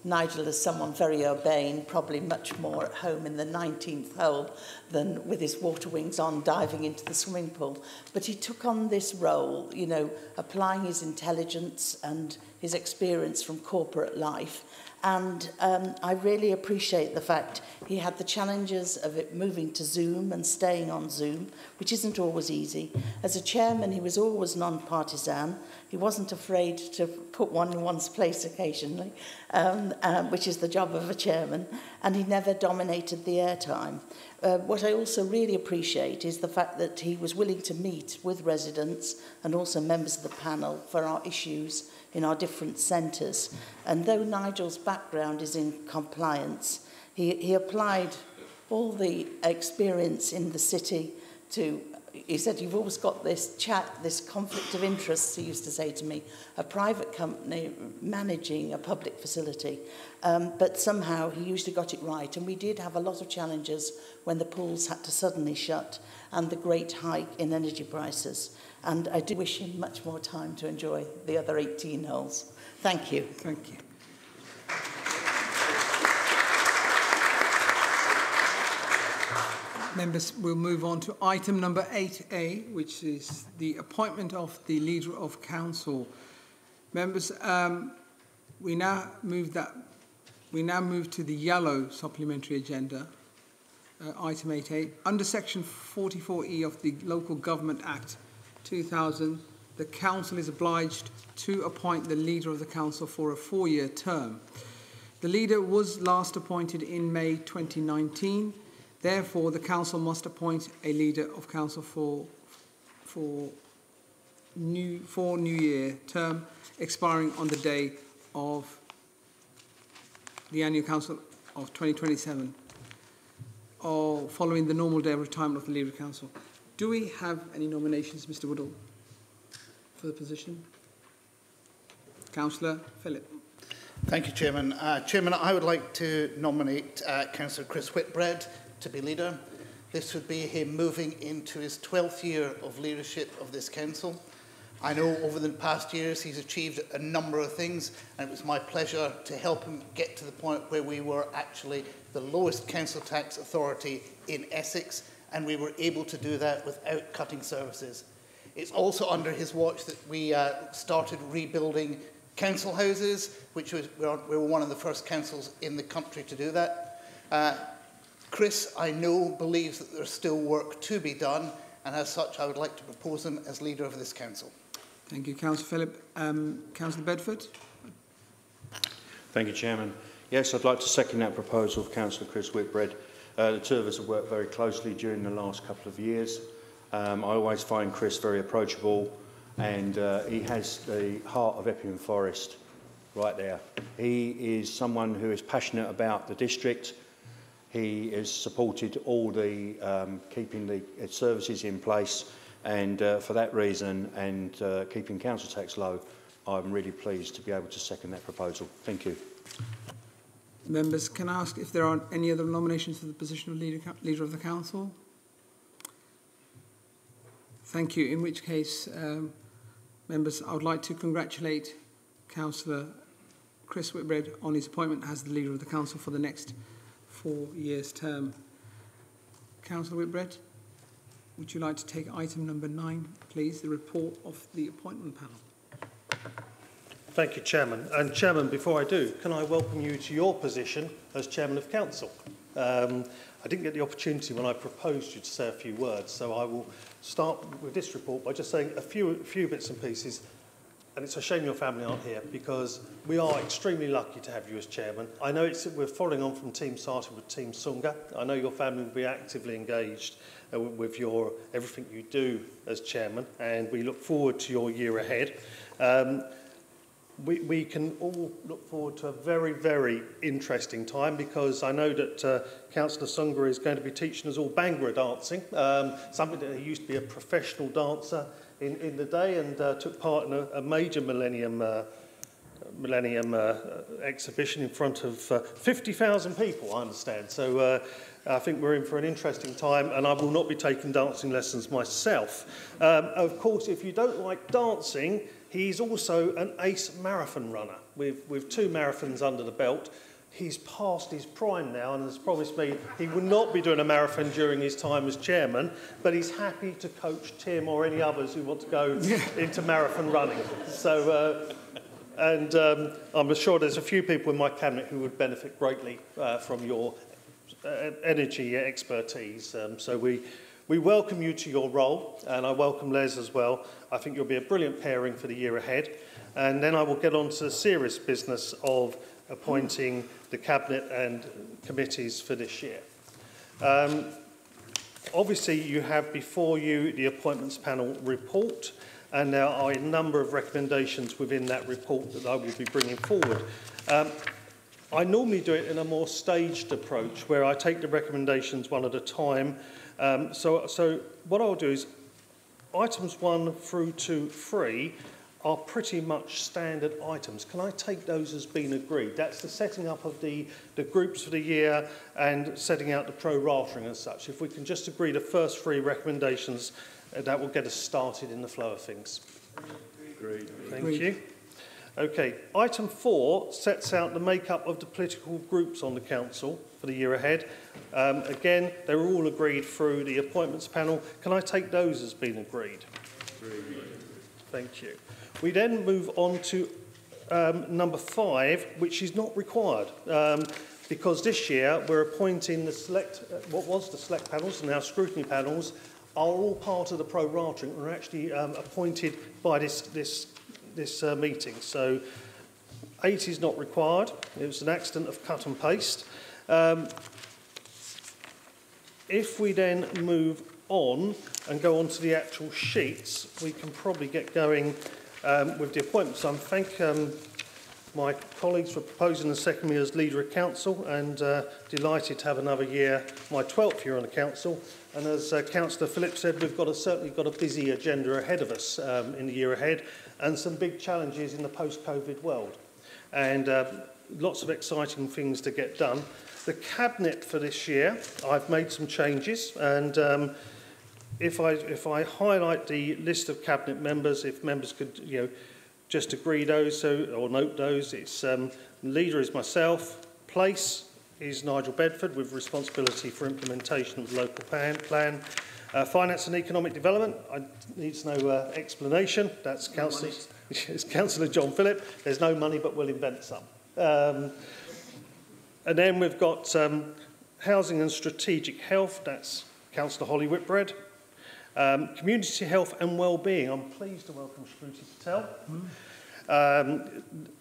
Nigel is someone very urbane, probably much more at home in the 19th hole than with his water wings on diving into the swimming pool. But he took on this role, you know, applying his intelligence and his experience from corporate life. And I really appreciate the fact he had the challenges of it moving to Zoom and staying on Zoom, which isn't always easy. As a chairman, he was always non-partisan. He wasn't afraid to put one in one's place occasionally, which is the job of a chairman, and he never dominated the airtime. What I also really appreciate is the fact that he was willing to meet with residents and also members of the panel for our issues in our different centres. And though Nigel's background is in compliance, he applied all the experience in the city to, he said, you've always got this conflict of interests, he used to say to me, a private company managing a public facility. But somehow he usually got it right. And we did have a lot of challenges when the pools had to suddenly shut and the great hike in energy prices. And I do wish him much more time to enjoy the other 18 holes. Thank you. Thank you. Members, we'll move on to item number 8A, which is the appointment of the Leader of Council. Members, we now move to the yellow supplementary agenda, item 8A. Under section 44E of the Local Government Act 2000, the Council is obliged to appoint the Leader of the Council for a 4-year term. The Leader was last appointed in May 2019. Therefore, the Council must appoint a Leader of Council for new year term expiring on the day of the Annual Council of 2027 or following the normal day of retirement of the Leader of Council. Do we have any nominations, Mr. Woodall, for the position? Councillor Phillip. Thank you, Chairman. Chairman, I would like to nominate Councillor Chris Whitbread to be leader. This would be him moving into his 12th year of leadership of this council. I know over the past years he's achieved a number of things, and it was my pleasure to help him get to the point where we were actually the lowest council tax authority in Essex, and we were able to do that without cutting services. It's also under his watch that we started rebuilding council houses, which we were one of the first councils in the country to do that. Chris, I know, believes that there's still work to be done, and as such, I would like to propose him as leader of this council. Thank you, Councillor Phillip. Councillor Bedford. Thank you, Chairman. Yes, I'd like to second that proposal of Councillor Chris Whitbread. The two of us have worked very closely during the last couple of years. I always find Chris very approachable, and he has the heart of Epping Forest right there. He is someone who is passionate about the district. He has supported all the keeping the services in place, and for that reason, and keeping council tax low, I'm really pleased to be able to second that proposal. Thank you. Members, can I ask if there are any other nominations for the position of Leader of the Council? Thank you. In which case, members, I would like to congratulate Councillor Chris Whitbread on his appointment as the Leader of the Council for the next 4 years term. Councillor Whitbread, would you like to take item number 9, please, the report of the appointment panel? Thank you, Chairman. And Chairman, before I do, can I welcome you to your position as Chairman of Council? I didn't get the opportunity when I proposed you to say a few words, so I will start with this report by just saying a few bits and pieces. And it's a shame your family aren't here, because we are extremely lucky to have you as chairman. I know we're following on from Team Sarti with Team Sunga. I know your family will be actively engaged with everything you do as chairman, and we look forward to your year ahead. We can all look forward to a very, very interesting time, because I know that Councillor Sunga is going to be teaching us all Bhangra dancing, something that he used to be a professional dancer in the day, and took part in a major Millennium exhibition in front of 50,000 people, I understand. So I think we're in for an interesting time, and I will not be taking dancing lessons myself. Of course, if you don't like dancing, He's also an ace marathon runner with 2 marathons under the belt. He's past his prime now and has promised me he will not be doing a marathon during his time as chairman, but he's happy to coach Tim or any others who want to go into marathon running. So, I'm sure there's a few people in my cabinet who would benefit greatly from your energy expertise. So we welcome you to your role, and I welcome Les as well. I think you'll be a brilliant pairing for the year ahead. And then I will get on to the serious business of appointing the Cabinet and committees for this year. Obviously, you have before you the Appointments Panel report, and there are a number of recommendations within that report that I will be bringing forward. I normally do it in a more staged approach, where I take the recommendations one at a time. So what I'll do is, items 1 through to 3 are pretty much standard items. Can I take those as being agreed? That's the setting up of the groups for the year and setting out the pro-ratering and such. If we can just agree the first 3 recommendations, that will get us started in the flow of things. Agreed. Thank you. Okay, item 4 sets out the makeup of the political groups on the council for the year ahead. Again, they were all agreed through the appointments panel. Can I take those as being agreed? Agreed. Thank you. We then move on to number 5, which is not required, because this year we're appointing the what was the select panels, and now scrutiny panels, are all part of the pro-ratering and are actually appointed by this meeting. So 8 is not required. It was an accident of cut and paste. If we then move on and go on to the actual sheets, we can probably get going with the appointments. I thank my colleagues for proposing and seconding me as leader of council, and delighted to have another year, my 12th year on the council. And as Councillor Phillips said, we've certainly got a busy agenda ahead of us in the year ahead, and some big challenges in the post-COVID world, and lots of exciting things to get done. The Cabinet for this year, I've made some changes, and if I highlight the list of Cabinet members, if members could just agree those or note those, it's leader is myself, place is Nigel Bedford with responsibility for implementation of the local plan. Finance and economic development, I need no explanation. That's Councillor John Phillip. There's no money, but we'll invent some. And then we've got housing and strategic health. That's Councillor Holly Whitbread. Community health and well-being. I'm pleased to welcome Shruti Patel.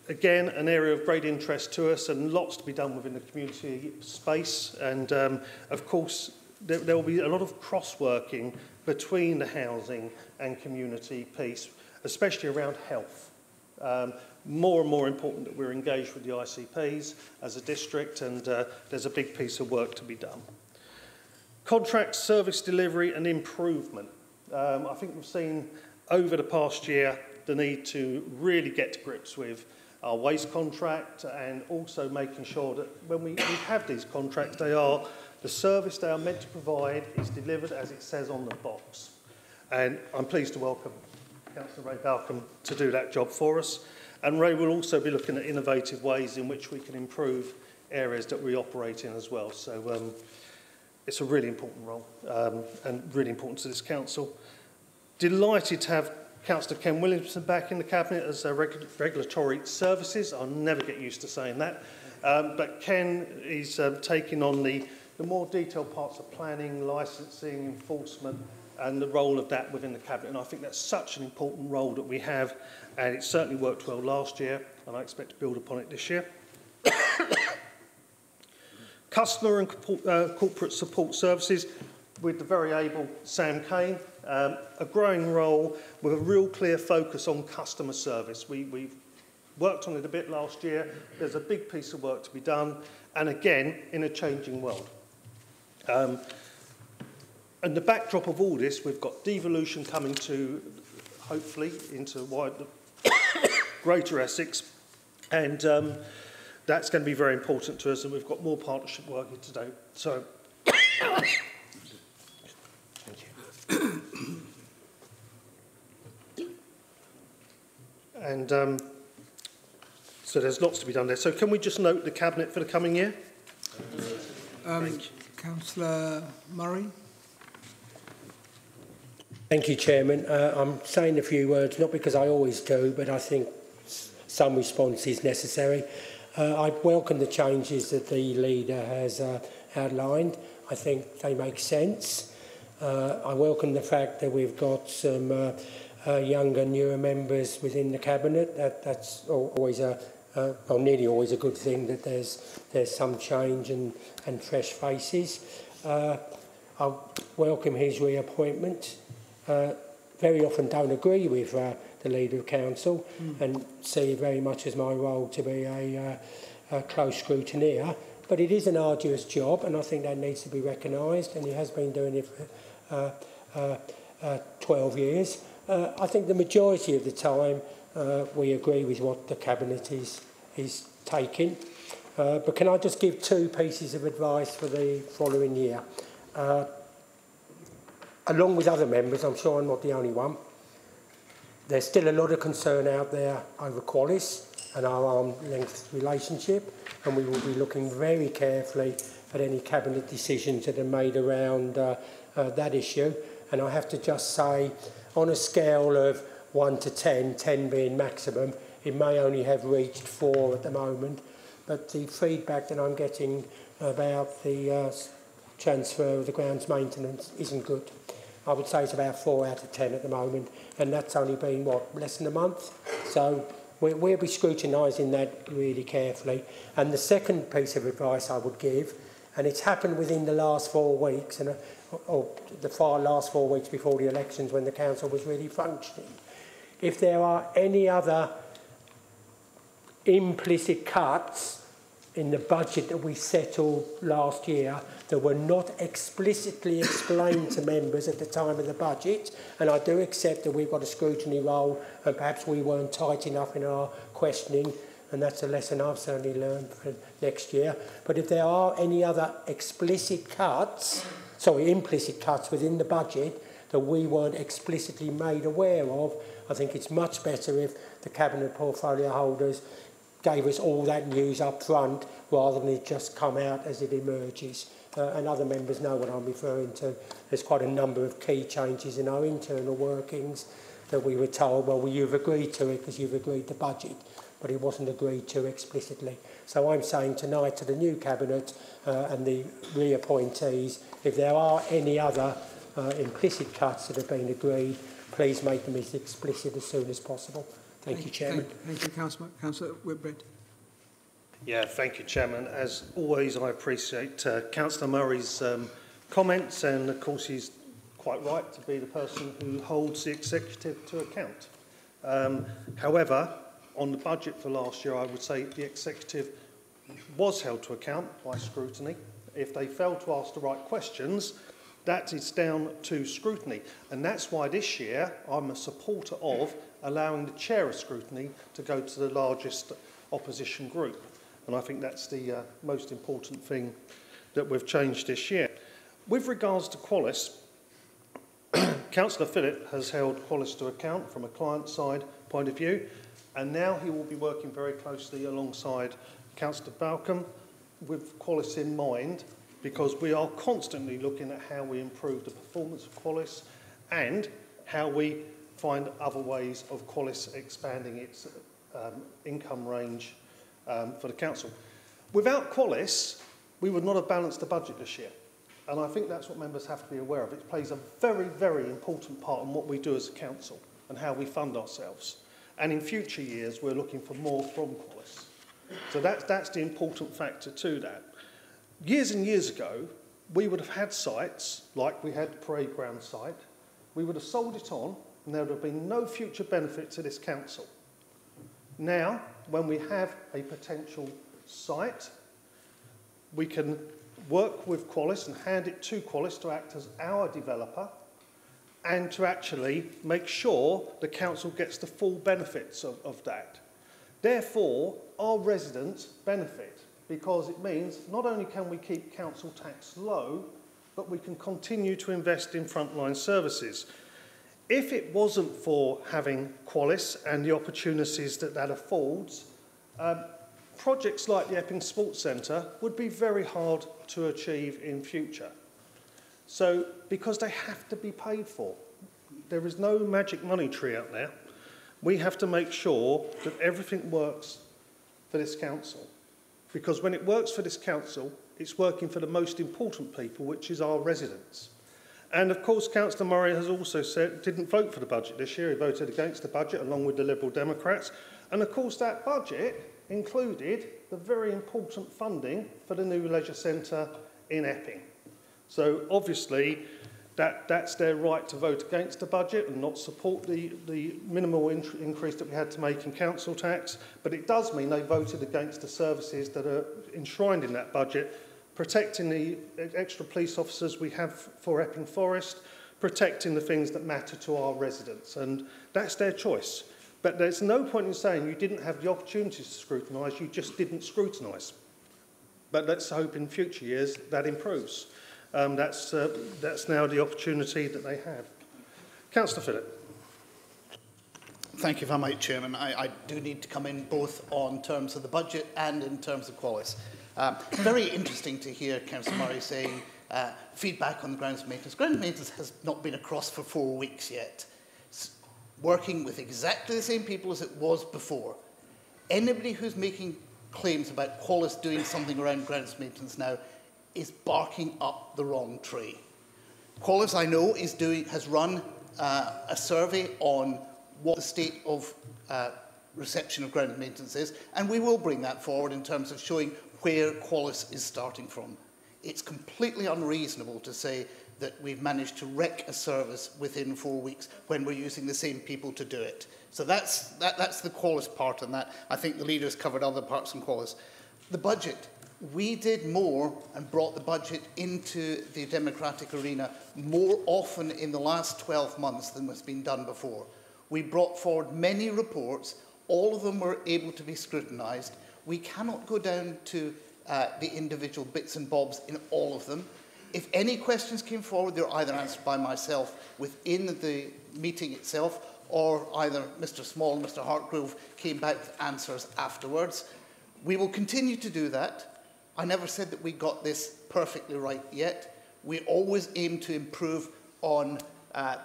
Again, an area of great interest to us, and lots to be done within the community space. And of course, there will be a lot of cross-working between the housing and community piece, especially around health. More and more important that we're engaged with the ICPs as a district, and there's a big piece of work to be done. Contract, service delivery and improvement. I think we've seen over the past year the need to really get to grips with our waste contract, and also making sure that when we have these contracts, the service they are meant to provide is delivered as it says on the box. And I'm pleased to welcome Councillor Ray Balcom to do that job for us. And Ray will also be looking at innovative ways in which we can improve areas that we operate in as well. So it's a really important role, and really important to this council. Delighted to have Councillor Ken Williamson back in the Cabinet as regulatory services. I'll never get used to saying that. But Ken is taking on the more detailed parts of planning, licensing, enforcement, and the role of that within the Cabinet. And I think that's such an important role that we have, and it certainly worked well last year, and I expect to build upon it this year. Customer and corporate support services, with the very able Sam Kane, a growing role with a real clear focus on customer service. We've worked on it a bit last year. There's a big piece of work to be done, and again, in a changing world. And the backdrop of all this, we've got devolution coming to, hopefully, into wider, greater Essex, and that's going to be very important to us, and we've got more partnership work here today. So, thank you. And so there's lots to be done there. So can we just note the Cabinet for the coming year? Councillor Murray. Thank you, Chairman. I'm saying a few words, not because I always do, but I think some response is necessary. I welcome the changes that the leader has outlined. I think they make sense. I welcome the fact that we've got some younger, newer members within the Cabinet. That's always well, nearly always a good thing, that there's some change and fresh faces. I welcome his reappointment. Very often don't agree with the Leader of Council and see it very much as my role to be a close scrutineer. But it is an arduous job, and I think that needs to be recognised, and he has been doing it for 12 years. I think the majority of the time we agree with what the Cabinet is taking. But can I just give two pieces of advice for the following year? Along with other members, I'm sure I'm not the only one, there's still a lot of concern out there over Qualis and our arm-length relationship, and we will be looking very carefully at any Cabinet decisions that are made around that issue. And I have to just say, on a scale of 1 to 10, 10 being maximum, it may only have reached 4 at the moment, but the feedback that I'm getting about the transfer of the grounds maintenance isn't good. I would say it's about 4 out of 10 at the moment, and that's only been, what, less than a month? So we'll be scrutinising that really carefully. And the second piece of advice I would give, and it's happened within the last 4 weeks, or the last 4 weeks before the elections when the council was really functioning. If there are any other implicit cuts in the budget that we settled last year that were not explicitly explained to members at the time of the budget, and I do accept that we've got a scrutiny role and perhaps we weren't tight enough in our questioning, and that's a lesson I've certainly learned for next year. But if there are any other implicit cuts within the budget that we weren't explicitly made aware of, I think it's much better if the Cabinet portfolio holders gave us all that news up front rather than it just come out as it emerges. And other members know what I'm referring to. There's quite a number of key changes in our internal workings that we were told, well, you've agreed to it because you've agreed the budget, but it wasn't agreed to explicitly. So I'm saying tonight to the new Cabinet and the reappointees, if there are any other implicit cuts that have been agreed, please make them as explicit as soon as possible. Thank you, Chairman. Thank you, Councillor Whitbread. Yeah, thank you, Chairman. As always, I appreciate Councillor Murray's comments, and of course he's quite right to be the person who holds the executive to account. However, on the budget for last year, I would say the executive was held to account by scrutiny. If they failed to ask the right questions, that is down to scrutiny. And that's why this year I'm a supporter of allowing the chair of scrutiny to go to the largest opposition group. And I think that's the most important thing that we've changed this year. With regards to Qualis, Councillor Phillip has held Qualis to account from a client-side point of view, and now he will be working very closely alongside Councillor Balcom with Qualis in mind, because we are constantly looking at how we improve the performance of Qualis and how we find other ways of Qualis expanding its income range for the council. Without Qualis, we would not have balanced the budget this year. And I think that's what members have to be aware of. It plays a very, very important part in what we do as a council and how we fund ourselves. And in future years, we're looking for more from Qualis. So that's the important factor to that. Years and years ago, we would have had sites, like we had the parade ground site, we would have sold it on, and there would have been no future benefit to this council. Now, when we have a potential site, we can work with Qualis and hand it to Qualis to act as our developer and to actually make sure the council gets the full benefits of that. Therefore, our residents benefit, because it means not only can we keep council tax low, but we can continue to invest in frontline services. If it wasn't for having Qualis and the opportunities that that affords, projects like the Epping Sports Centre would be very hard to achieve in future. So, because they have to be paid for. There is no magic money tree out there. We have to make sure that everything works for this council. Because when it works for this council, it's working for the most important people, which is our residents. And of course, Councillor Murray has also said, didn't vote for the budget this year. He voted against the budget along with the Liberal Democrats. And of course, that budget included the very important funding for the new leisure centre in Epping. So obviously, that's their right to vote against the budget and not support the minimal increase that we had to make in council tax. But it does mean they voted against the services that are enshrined in that budget, protecting the extra police officers we have for Epping Forest, protecting the things that matter to our residents. And that's their choice. But there's no point in saying you didn't have the opportunity to scrutinise, you just didn't scrutinise. But let's hope in future years that improves. That's now the opportunity that they have. Councillor Phillip. Thank you very much, Chairman. I do need to come in both on terms of the budget and in terms of Qualis. Very interesting to hear Councillor Murray saying feedback on the grounds maintenance. Grounds maintenance has not been across for 4 weeks yet. It's working with exactly the same people as it was before. Anybody who's making claims about Qualis doing something around grounds maintenance now is barking up the wrong tree. Qualis, I know, has run a survey on what the state of reception of ground maintenance is, and we will bring that forward in terms of showing where Qualis is starting from. It's completely unreasonable to say that we've managed to wreck a service within 4 weeks when we're using the same people to do it. So that's the Qualis part on that. I think the leaders covered other parts in Qualis. The budget. We did more and brought the budget into the democratic arena more often in the last 12 months than was been done before. We brought forward many reports. All of them were able to be scrutinised. We cannot go down to the individual bits and bobs in all of them. If any questions came forward, they were either answered by myself within the meeting itself, or either Mr. Small and Mr. Hartgrove came back with answers afterwards. We will continue to do that. I never said that we got this perfectly right yet. We always aim to improve on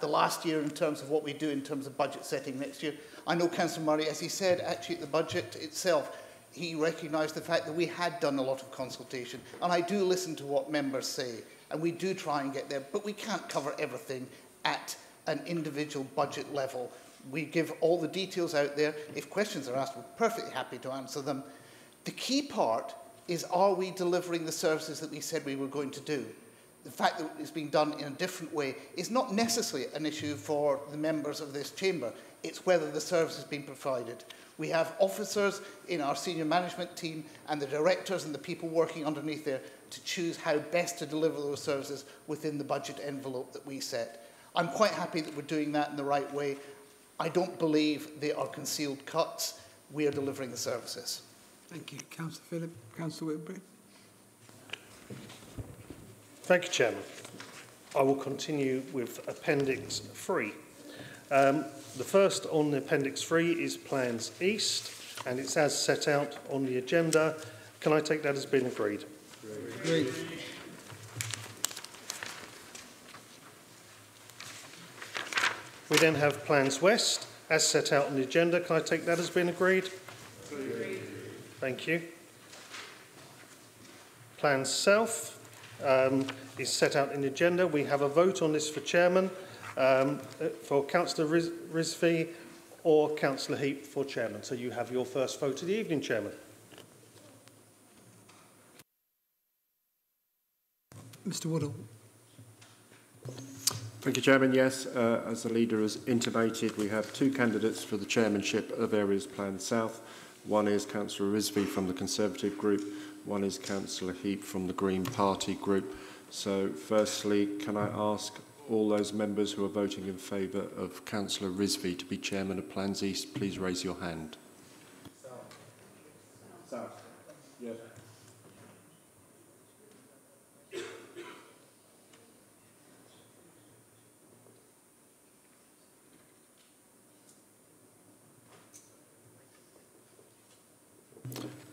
the last year in terms of what we do in terms of budget setting next year. I know Councillor Murray, as he said, actually at the budget itself, he recognised the fact that we had done a lot of consultation. And I do listen to what members say, and we do try and get there, but we can't cover everything at an individual budget level. We give all the details out there. If questions are asked, we're perfectly happy to answer them. The key part is, are we delivering the services that we said we were going to do? The fact that it's being done in a different way is not necessarily an issue for the members of this chamber. It's whether the service is being provided. We have officers in our senior management team and the directors and the people working underneath there to choose how best to deliver those services within the budget envelope that we set. I'm quite happy that we're doing that in the right way. I don't believe they are concealed cuts. We are delivering the services. Thank you. Councillor Phillip. Councillor Whitby. Thank you, Chairman. I will continue with Appendix 3. The first on the Appendix 3 is Plans East, and it's as set out on the agenda. Can I take that as being agreed? Agreed. We then have Plans West, as set out on the agenda. Can I take that as being agreed? Agreed. Thank you. Plans South is set out in the agenda. We have a vote on this for Chairman, for Councillor Rizvi or Councillor Heap for Chairman. So you have your first vote of the evening, Chairman. Mr. Woodall. Thank you, Chairman. Yes, as the leader has intimated, we have two candidates for the chairmanship of Areas Plan South. One is Councillor Rizvi from the Conservative Group. One is Councillor Heap from the Green Party Group. So, firstly, can I ask all those members who are voting in favour of Councillor Rizvi to be Chairman of Plans East, please raise your hand. South. Yes.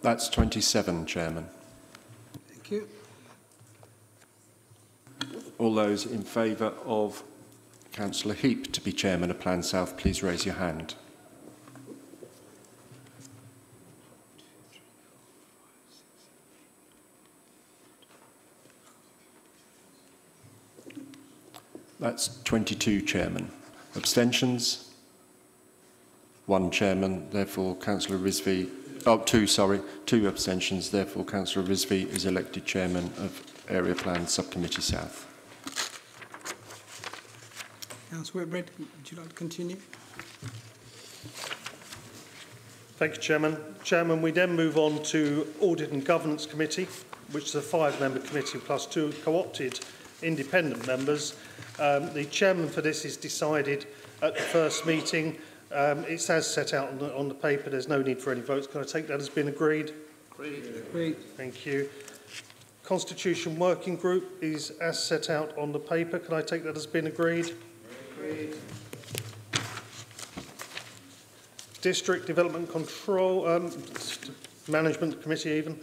That's 27, Chairman. Thank you. All those in favour of Councillor Heap to be Chairman of Plan South, please raise your hand. That's 22, Chairman. Abstentions? 1 Chairman, therefore Councillor Rizvi... Oh, 2, sorry. 2 abstentions, therefore Councillor Rizvi is elected Chairman of Area Plan Subcommittee South. Councillor Whitbread, would you like to continue? Thank you, Chairman. Chairman, we then move on to Audit and Governance Committee, which is a 5-member committee plus 2 co-opted independent members. The chairman for this is decided at the first meeting. It's as set out on the paper. There's no need for any votes. Can I take that as being agreed? Agreed. Thank you. Constitution Working Group is as set out on the paper. Can I take that as being agreed? Agreed. District Development Control Management Committee even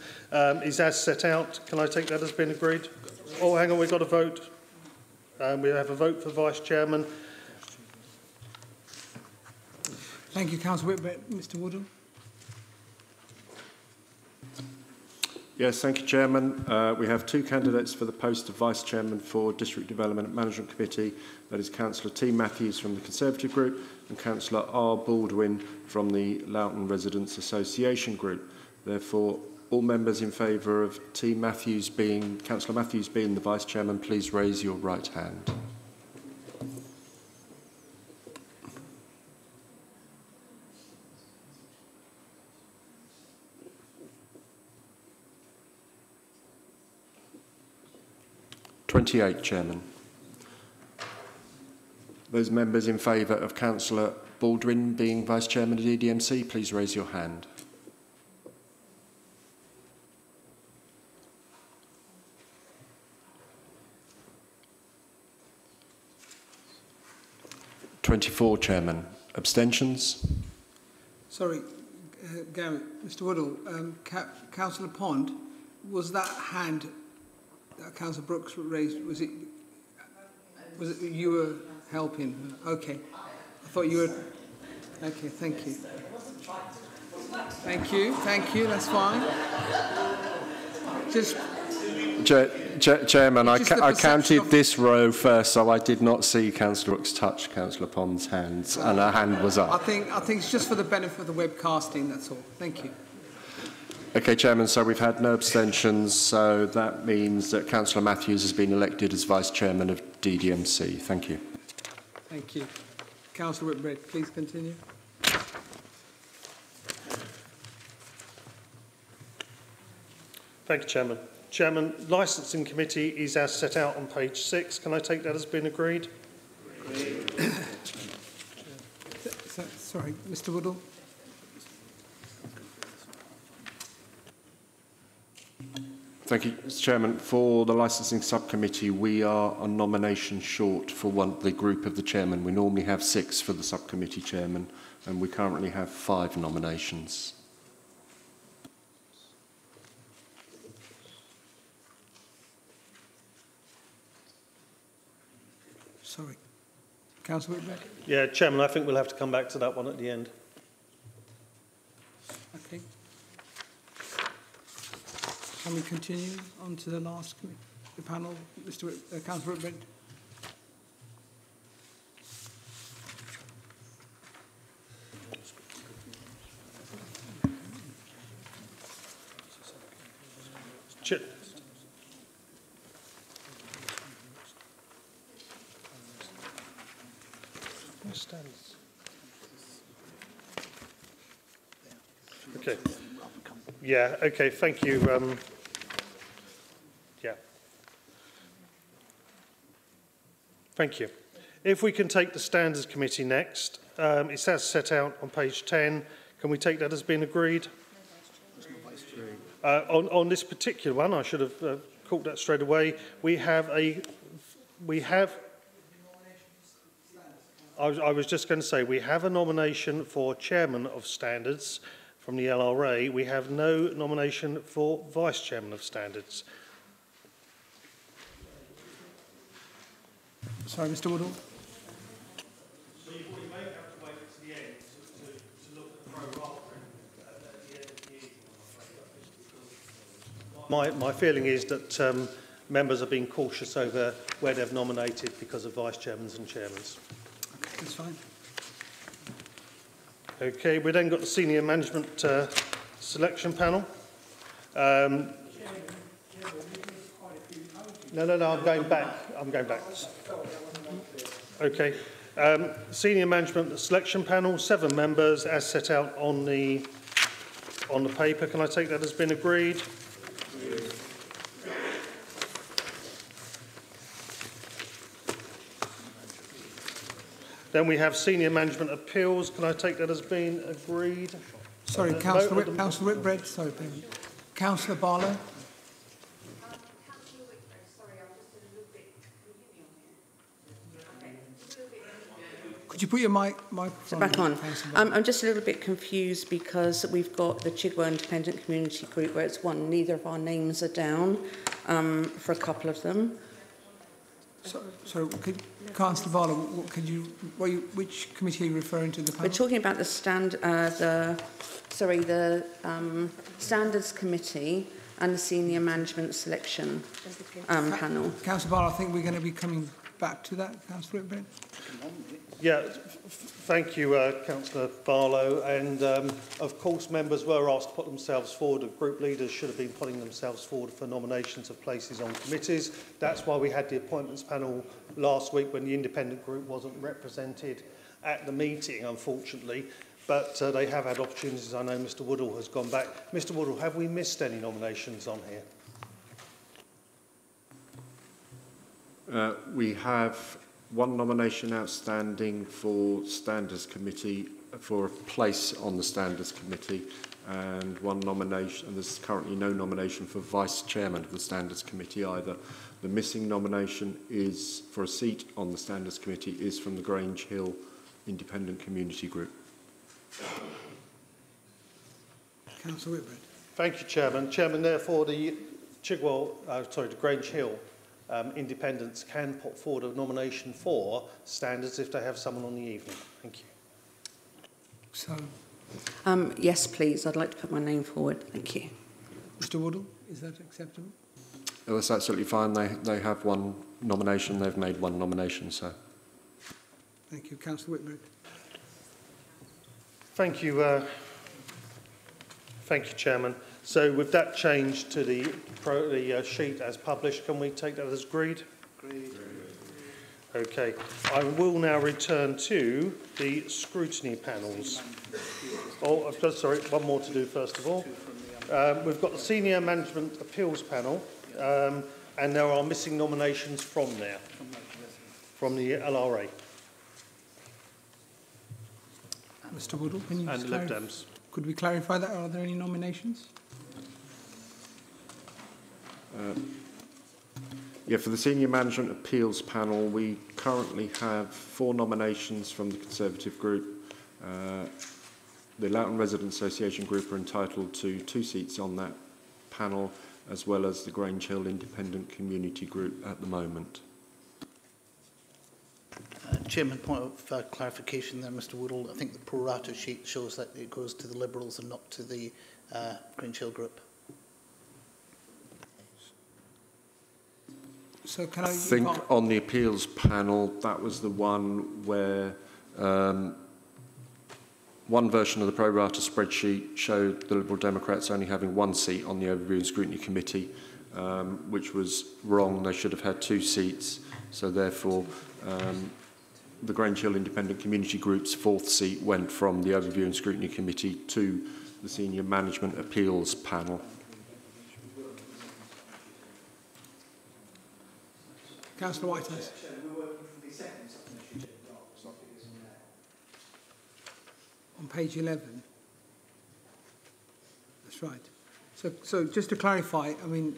is as set out. Can I take that as being agreed? Oh, hang on, we've got a vote. We have a vote for Vice Chairman. Thank you, Councillor Whitbread. Mr Woodall. Yes, thank you, Chairman. We have 2 candidates for the post of Vice Chairman for District Development Management Committee. That is Councillor T. Matthews from the Conservative Group and Councillor R. Baldwin from the Loughton Residents Association Group. Therefore, all members in favour of Councillor Matthews being the Vice Chairman, please raise your right hand. (28), Chairman. Those members in favour of Councillor Baldwin being Vice Chairman of DDMC, please raise your hand. (24), Chairman. Abstentions? Sorry, Gary, Mr Woodall. Councillor Pond, was that hand that Councillor Brooks raised, was it you were helping? Okay. I thought you were... Okay, thank you. Thank you, that's fine. Just... Chairman, I counted this row first, so I did not see Councillor Brooks touch Councillor Pond's hands, and her hand was up. I think it's just for the benefit of the webcasting, that's all. Thank you. Okay, Chairman, so we've had no abstentions, so that means that Councillor Matthews has been elected as Vice Chairman of DDMC. Thank you. Thank you. Councillor Whitbread, please continue. Thank you, Chairman. Chairman, Licensing Committee is as set out on page 6. Can I take that as being agreed? Sorry, Mr Woodall. Thank you, Mr Chairman. For the Licensing Subcommittee, we are a nomination short for the group of the Chairman. We normally have 6 for the Subcommittee Chairman, and we currently have 5 nominations. Sorry. Councillor Whitbread. Yeah, Chairman, I think we'll have to come back to that one at the end. Okay. Can we continue on to the last the panel, Councillor Whitbread? Okay. Yeah, okay, thank you. Yeah. Thank you. If we can take the Standards Committee next, it's as set out on page 10. Can we take that as being agreed? On this particular one, I should have caught that straight away. I was just going to say, we have a nomination for Chairman of Standards from the LRA, we have no nomination for Vice Chairman of Standards. Sorry, Mr. Woodall. So you may have to wait to the end to look at the pro-rata at the end of the evening. My feeling is that members are being cautious over where they've nominated because of vice chairmans and chairmans. Okay, that's fine. Okay, we then got the senior management selection panel. No, I'm going back. Okay. Senior management selection panel, 7 members, as set out on the paper. Can I take that as been agreed? Then we have senior management appeals. Can I take that as being agreed? Sorry, Councillor Whitbread. Sorry, Councillor Barlow. Could you put your microphone back on? I'm just a little bit confused because we've got the Chigwell Independent Community Group where it's one. Neither of our names are down for a couple of them. So Councillor Barlow, which committee are you referring to? The panel? We're talking about the Standards Committee and the Senior Management Selection panel. Councillor Barlow, I think we're going to be coming back to that. Councillor Whitbread. Yeah, thank you, Councillor Barlow. And of course, members were asked to put themselves forward. Group leaders should have been putting themselves forward for nominations of places on committees. That's why we had the appointments panel last week when the independent group wasn't represented at the meeting, unfortunately. But they have had opportunities. I know Mr. Woodall has gone back. Mr. Woodall, have we missed any nominations on here? We have one nomination outstanding for Standards Committee, for a place on the Standards Committee, and one nomination, and there's currently no nomination for Vice Chairman of the Standards Committee either. The missing nomination is for a seat on the Standards Committee is from the Grange Hill Independent Community Group. Councillor Whitbread. Thank you, Chairman. Chairman, therefore, the Grange Hill independents can put forward a nomination for Standards if they have someone on the evening. Thank you. So, yes, please. I'd like to put my name forward. Thank you. Mr. Woodall, is that acceptable? Oh, that's absolutely fine. They have one nomination. They've made one nomination, so. Thank you. Councillor Whitbread. Thank you, Chairman. So with that change to the sheet as published, can we take that as agreed? Agreed. Okay. I will now return to the scrutiny panels. Oh, sorry, one more to do first of all. We've got the Senior Management Appeals panel, and there are missing nominations from there, from the LRA. Mr. Woodall, can you and Lib Dems. Could we clarify that? Are there any nominations? Yeah, for the Senior Management Appeals panel, we currently have 4 nominations from the Conservative group. The Loughton Resident Association group are entitled to 2 seats on that panel, as well as the Grange Hill Independent Community Group at the moment. Chairman, point of clarification there, Mr. Woodall. I think the pro rata sheet shows that it goes to the Liberals and not to the Grange Hill group. So can I think on the appeals panel, that was the one where one version of the pro rata spreadsheet showed the Liberal Democrats only having 1 seat on the Overview and Scrutiny Committee, which was wrong. They should have had 2 seats. So therefore, the Grange Hill Independent Community Group's 4th seat went from the Overview and Scrutiny Committee to the Senior Management Appeals panel. Councillor Whitehouse. On page 11. That's right. So just to clarify, I mean,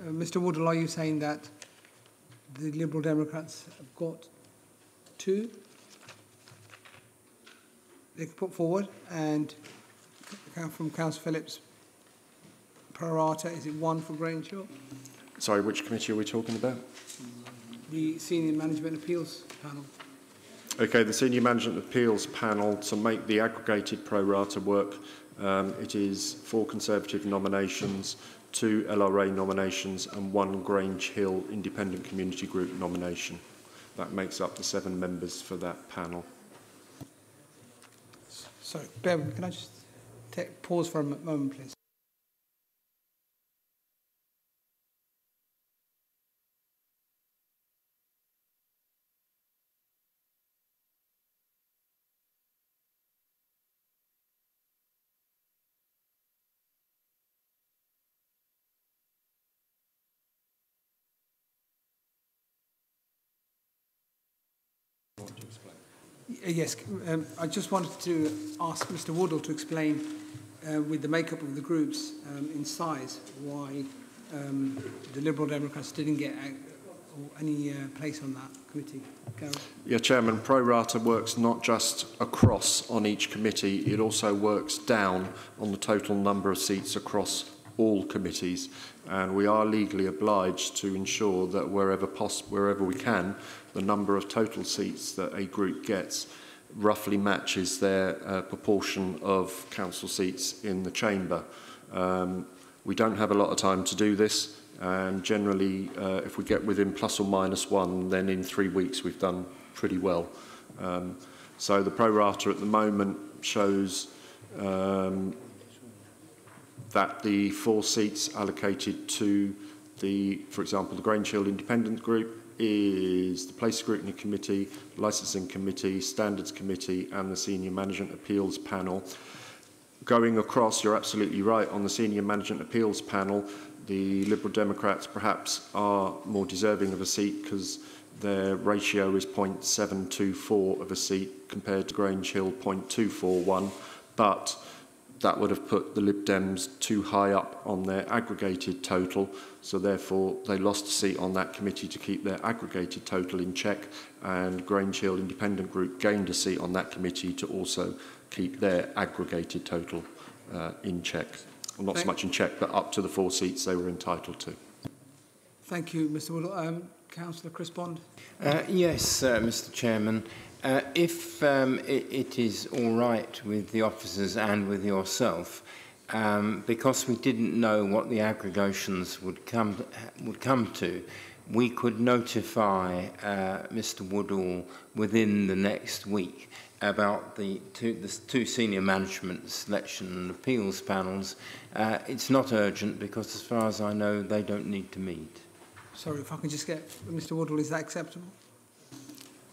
Mr. Woodall, are you saying that the Liberal Democrats have got 2? they can put forward, and from Councillor Phillips, pro rata, is it 1 for Grange Hill? Sorry, which committee are we talking about? The Senior Management Appeals Panel. Okay, the Senior Management Appeals Panel, to make the aggregated pro rata work, it is 4 Conservative nominations, 2 LRA nominations and 1 Grange Hill Independent Community Group nomination. That makes up the 7 members for that panel. Sorry, bear with me. Can I just pause for a moment, please? Yes, I just wanted to ask Mr. Woodall to explain, with the makeup of the groups in size, why the Liberal Democrats didn't get any place on that committee. Gareth? Yeah, Chairman, pro rata works not just across on each committee, it also works down on the total number of seats across all committees, and we are legally obliged to ensure that wherever we can, the number of total seats that a group gets roughly matches their proportion of council seats in the chamber. We don't have a lot of time to do this, and generally if we get within plus or minus 1, then in 3 weeks we've done pretty well. So the pro rata at the moment shows that the 4 seats allocated to for example, the Grange Hill Independent Group is the Place Scrutiny Committee, Licensing Committee, Standards Committee and the Senior Management Appeals Panel. Going across, you're absolutely right, on the Senior Management Appeals Panel, the Liberal Democrats perhaps are more deserving of a seat because their ratio is 0.724 of a seat compared to Grange Hill 0.241, but that would have put the Lib Dems too high up on their aggregated total, so therefore they lost a seat on that committee to keep their aggregated total in check, and Grange Hill Independent Group gained a seat on that committee to also keep their aggregated total in check. Well, not so much in check, but up to the 4 seats they were entitled to. Thank you, Mr. Woodall. Councillor Chris Bond. Yes, Mr. Chairman. If it is all right with the officers and with yourself, because we didn't know what the aggregations would come to, we could notify Mr. Woodall within the next week about the two senior management selection and appeals panels. It's not urgent because, as far as I know, they don't need to meet. Sorry, if I can just get Mr. Woodall, is that acceptable?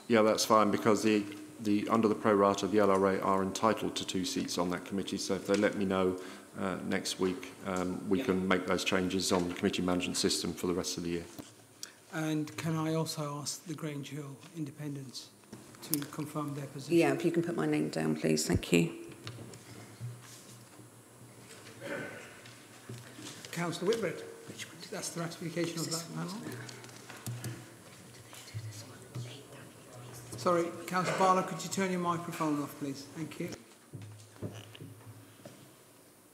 Yeah, that's fine, because under the pro rata, the LRA are entitled to 2 seats on that committee. So if they let me know next week, we can make those changes on the committee management system for the rest of the year. And can I also ask the Grange Hill Independents to confirm their position? Yeah, if you can put my name down, please. Thank you. Councillor Whitbread. That's the ratification of that panel. Sorry, Councillor Barlow, could you turn your microphone off, please? Thank you.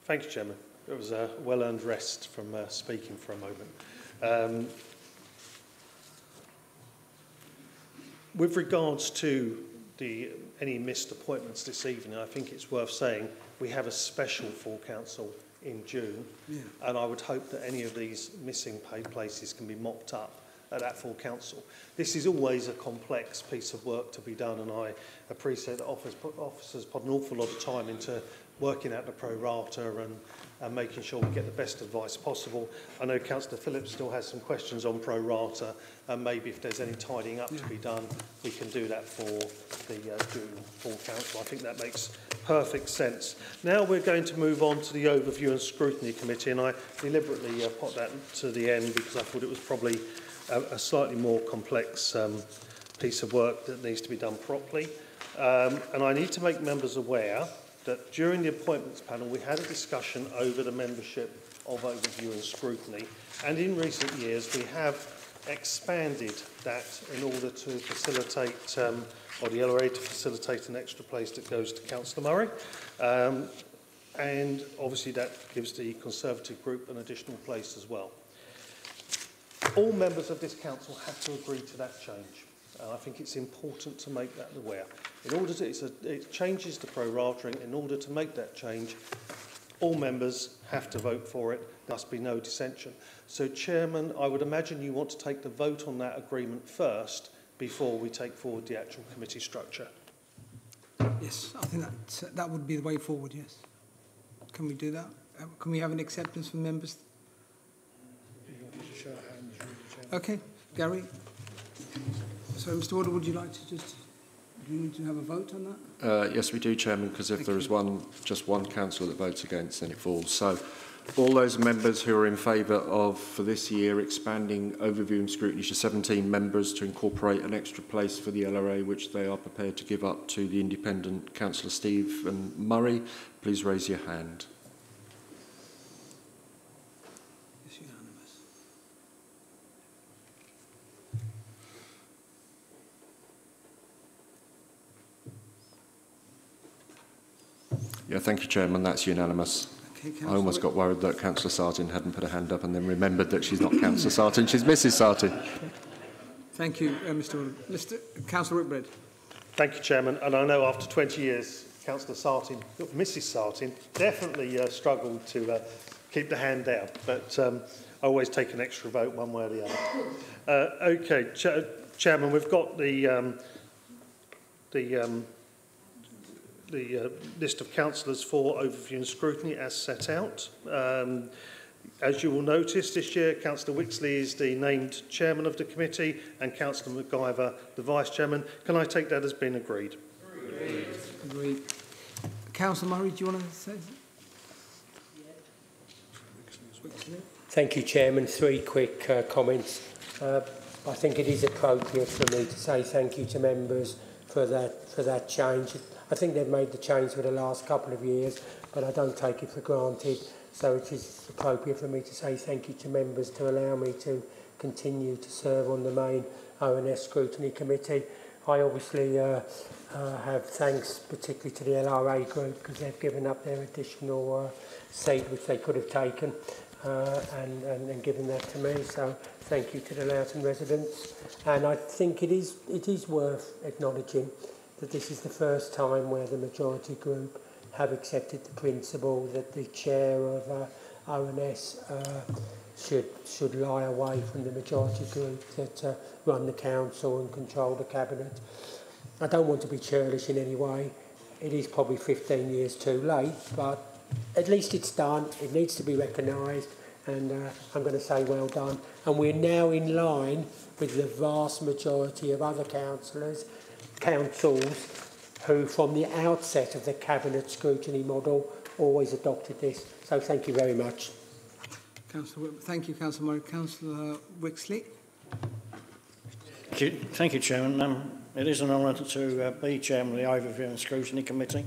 Thank you, Chairman. It was a well-earned rest from speaking for a moment. With regards to any missed appointments this evening, I think it's worth saying we have a special full council in June, and I would hope that any of these missing paid places can be mopped up at that full council. This is always a complex piece of work to be done, and I appreciate that officers put an awful lot of time into working out the pro rata and making sure we get the best advice possible. I know Councillor Phillips still has some questions on pro rata, and maybe if there's any tidying up to be done, we can do that for the June full council. I think that makes perfect sense. Now we're going to move on to the Overview and Scrutiny Committee, and I deliberately put that to the end because I thought it was probably a slightly more complex piece of work that needs to be done properly. And I need to make members aware that during the appointments panel we had a discussion over the membership of Overview and Scrutiny, and in recent years we have expanded that in order to facilitate, or the LRA to facilitate an extra place that goes to Councillor Murray. And obviously that gives the Conservative group an additional place as well. All members of this council have to agree to that change. I think it's important to make that aware. In order to, it changes the pro-ratering. In order to make that change, all members have to vote for it. There must be no dissension. So, Chairman, I would imagine you want to take the vote on that agreement first before we take forward the actual committee structure. Yes, I think that would be the way forward, yes. Can we do that? Can we have an acceptance from members? Okay, Gary. So, Mr. Warder, would you like to do you need to have a vote on that? Yes, we do, Chairman, because if there is just one councillor that votes against, then it falls. So, all those members who are in favour of, for this year, expanding overview and scrutiny to 17 members to incorporate an extra place for the LRA, which they are prepared to give up to the independent Councillor Stephen Murray, please raise your hand. Yeah, thank you, Chairman. That's unanimous. Okay, I almost got worried that Councillor Sartin hadn't put her hand up and then remembered that she's not Councillor Sartin, she's Mrs Sartin. Thank you, Mr. Warder. Councillor Whitbread. Thank you, Chairman. And I know after 20 years, Councillor Sartin, Mrs Sartin, definitely struggled to keep the hand down. But I always take an extra vote one way or the other. Okay, Chairman, we've got the list of councillors for overview and scrutiny as set out. As you will notice, this year Councillor Wixley is the named chairman of the committee and Councillor MacGyver the vice chairman. Can I take that as being agreed? Agreed. Councillor Murray, do you want to say? Thank you, Chairman. 3 quick comments. I think it is appropriate for me to say thank you to members for that change. I think they've made the change for the last couple of years, but I don't take it for granted. So it is appropriate for me to say thank you to members to allow me to continue to serve on the main ONS Scrutiny Committee. I obviously have thanks particularly to the LRA group because they've given up their additional seat which they could have taken and given that to me. So thank you to the Loughton residents. And I think it is worth acknowledging that this is the first time where the majority group have accepted the principle that the chair of ONS should lie away from the majority group that run the council and control the cabinet. I don't want to be churlish in any way. It is probably 15 years too late, but at least it's done. It needs to be recognised, and I'm going to say well done. And we're now in line with the vast majority of other councils who, from the outset of the cabinet scrutiny model, always adopted this. So thank you very much. Thank you, Councillor Murray. Councillor Wixley. Thank you, Chairman. It is an honour to be Chairman of the Overview and Scrutiny Committee.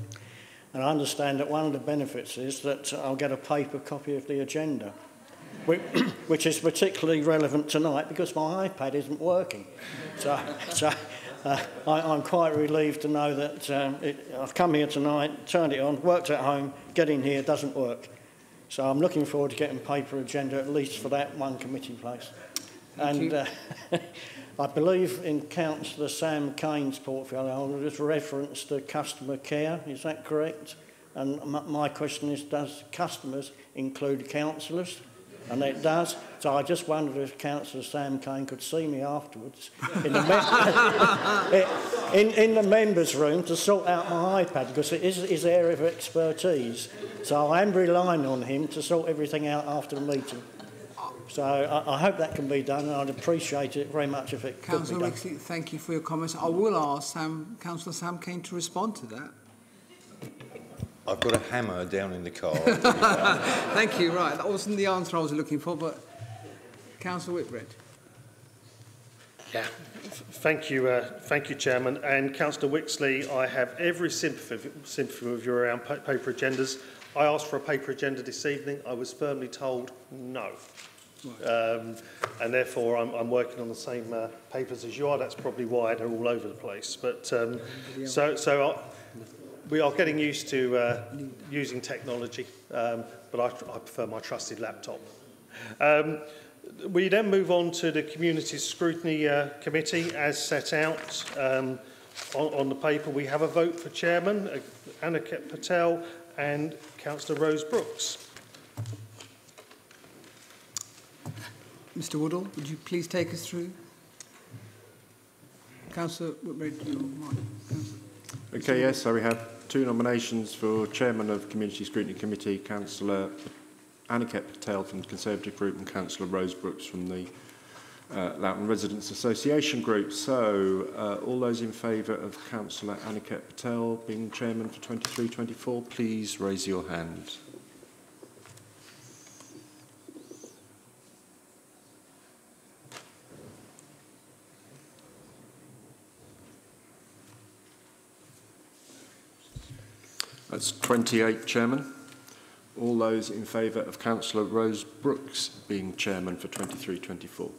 And I understand that one of the benefits is that I'll get a paper copy of the agenda, which is particularly relevant tonight because my iPad isn't working. I'm quite relieved to know that I've come here tonight, turned it on, worked at home, get in here, doesn't work. So I'm looking forward to getting paper agenda, at least for that one committee place. And I believe in Councillor Sam Kane's portfolio, there's reference to customer care, is that correct? And my question is, does customers include councillors? And it does. So I just wondered if Councillor Sam Kane could see me afterwards in the members' room to sort out my iPad, because it is his area of expertise. So I am relying on him to sort everything out after the meeting. So I hope that can be done, and I'd appreciate it very much if it could be done. Councillor Wixley, thank you for your comments. I will ask Councillor Sam Kane to respond to that. I've got a hammer down in the car. Thank you. Right, that wasn't the answer I was looking for, but Councillor Whitbread. Yeah, thank you, Chairman. And Councillor Wixley, I have every sympathy with you around paper agendas. I asked for a paper agenda this evening. I was firmly told no. And therefore I'm working on the same papers as you are. That's probably why they're all over the place. But we are getting used to using technology, but I prefer my trusted laptop. We then move on to the Community Scrutiny Committee as set out on the paper. We have a vote for Chairman, Aniket Patel and Councillor Rose Brooks. Mr Woodall, would you please take us through? Councillor Whitbread, your mic. Okay, yes, so we have 2 nominations for Chairman of Community Scrutiny Committee, Councillor Aniket Patel from the Conservative Group and Councillor Rose Brooks from the Loughton Residents Association Group. So, all those in favour of Councillor Aniket Patel being Chairman for 23-24, please raise your hand. That's 28, Chairman. All those in favour of Councillor Rose Brooks being Chairman for 23-24.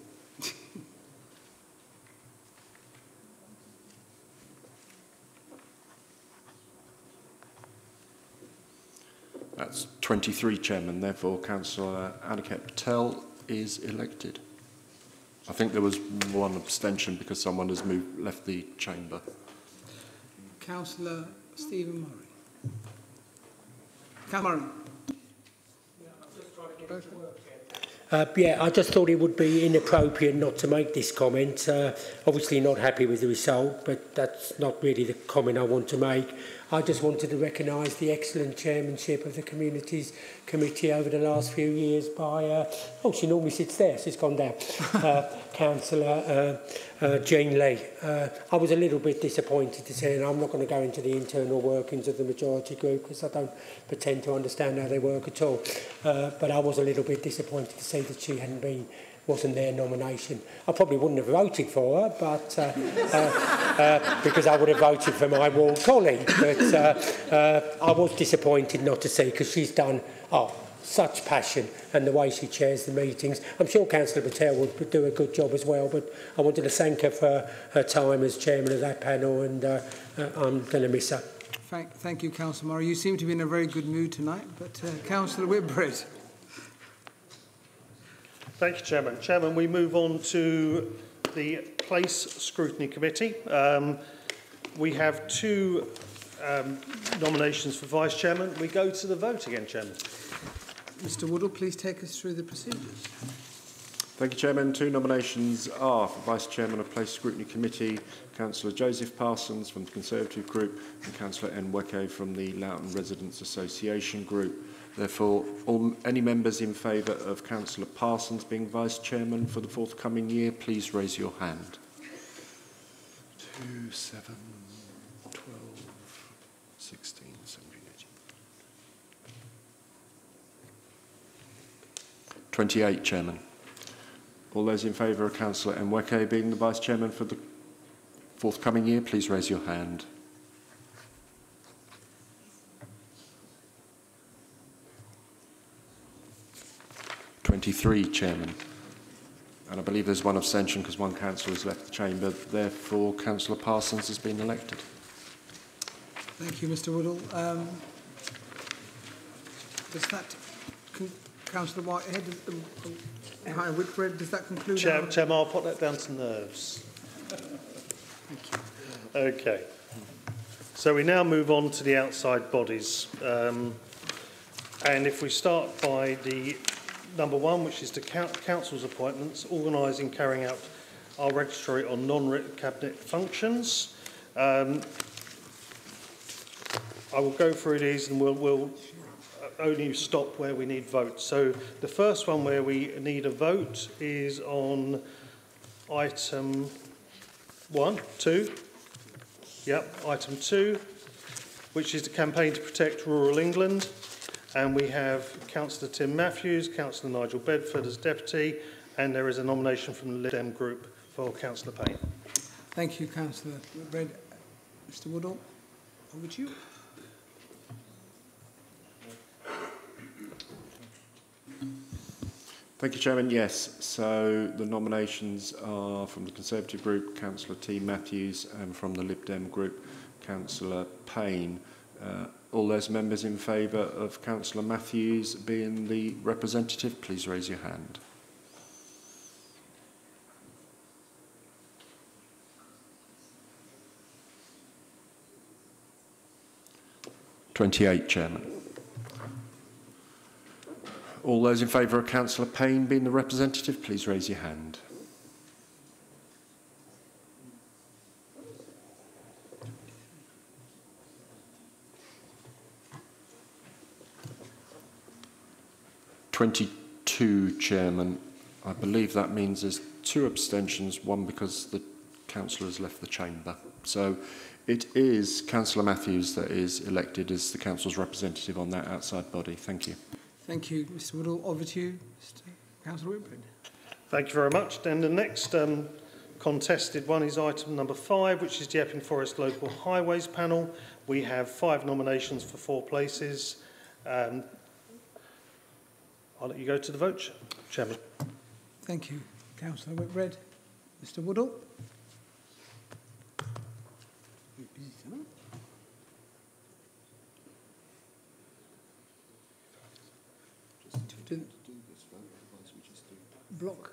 That's 23, Chairman. Therefore, Councillor Aniket Patel is elected. I think there was one abstention because someone has left the chamber. Councillor Stephen Murray. Councillor Murray. Yeah, I just thought it would be inappropriate not to make this comment. Obviously not happy with the result, but that's not really the comment I want to make. I just wanted to recognise the excellent chairmanship of the Communities Committee over the last few years by, oh, she normally sits there, she's gone down, Councillor Jean Lee. I was a little bit disappointed to see, and I'm not going to go into the internal workings of the majority group because I don't pretend to understand how they work at all, but I was a little bit disappointed to see that she wasn't their nomination. I probably wouldn't have voted for her, but because I would have voted for my ward colleague. But I was disappointed not to see, because she's done such passion and the way she chairs the meetings. I'm sure Councillor Patel would do a good job as well, but I wanted to thank her for her time as chairman of that panel, and I'm going to miss her. Thank you, Councillor Murray. You seem to be in a very good mood tonight, but Councillor Whitbread. Thank you, Chairman. Chairman, we move on to the Place Scrutiny Committee. We have 2 nominations for Vice Chairman. We go to the vote again, Chairman. Mr Woodall, please take us through the procedures. Thank you, Chairman. 2 nominations are for Vice Chairman of Place Scrutiny Committee, Councillor Joseph Parsons from the Conservative Group and Councillor Nweke from the Loughton Residents Association Group. Therefore, any members in favour of Councillor Parsons being Vice Chairman for the forthcoming year, please raise your hand. 2, 7, 12, 16, 17, 18. 28, Chairman. All those in favour of Councillor Nweke being the Vice Chairman for the forthcoming year, please raise your hand. 23, Chairman. And I believe there's one abstention because one councillor has left the chamber. Therefore, Councillor Parsons has been elected. Thank you, Mr Woodall. Does that, Councillor Whitehead, Whitbread, does that conclude? Chairman, I'll put that down to nerves. Thank you. Okay. So we now move on to the outside bodies. And if we start by the number 1, which is the council's appointments, organising, carrying out our registry on non-written cabinet functions. I will go through these and we'll only stop where we need votes. So the first one where we need a vote is on item 2. Yep, item 2, which is the campaign to protect rural England. And we have Councillor Tim Matthews, Councillor Nigel Bedford as deputy, and there is a nomination from the Lib Dem group for Councillor Payne. Thank you, Councillor Whitbread. Mr Woodall, over to you. Thank you, Chairman. Yes, so the nominations are from the Conservative Group, Councillor T. Matthews, and from the Lib Dem Group, Councillor Payne. All those members in favour of Councillor Matthews being the representative, please raise your hand. (28), Chairman. All those in favour of Councillor Payne being the representative, please raise your hand. (22), Chairman. I believe that means there's 2 abstentions, one because the councillor has left the chamber. So it is Councillor Matthews that is elected as the council's representative on that outside body. Thank you. Thank you, Mr Woodall. Over to you, Mr Councillor Whitbread. Thank you very much. Then the next contested one is item number 5, which is the Epping Forest Local Highways Panel. We have 5 nominations for 4 places. I'll let you go to the vote, Chairman. Thank you, Councillor Whitbread. Mr Woodall. Block.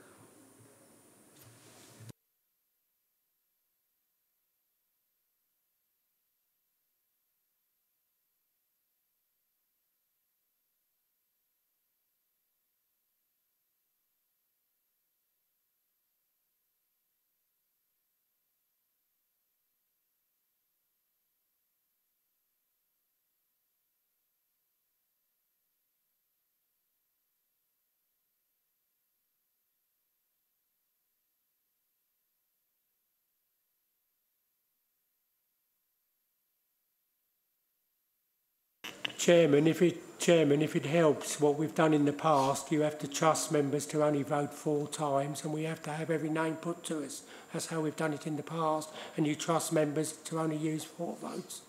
Chairman, if it helps, what we've done in the past, you have to trust members to only vote 4 times, and we have to have every name put to us. That's how we've done it in the past, and you trust members to only use 4 votes.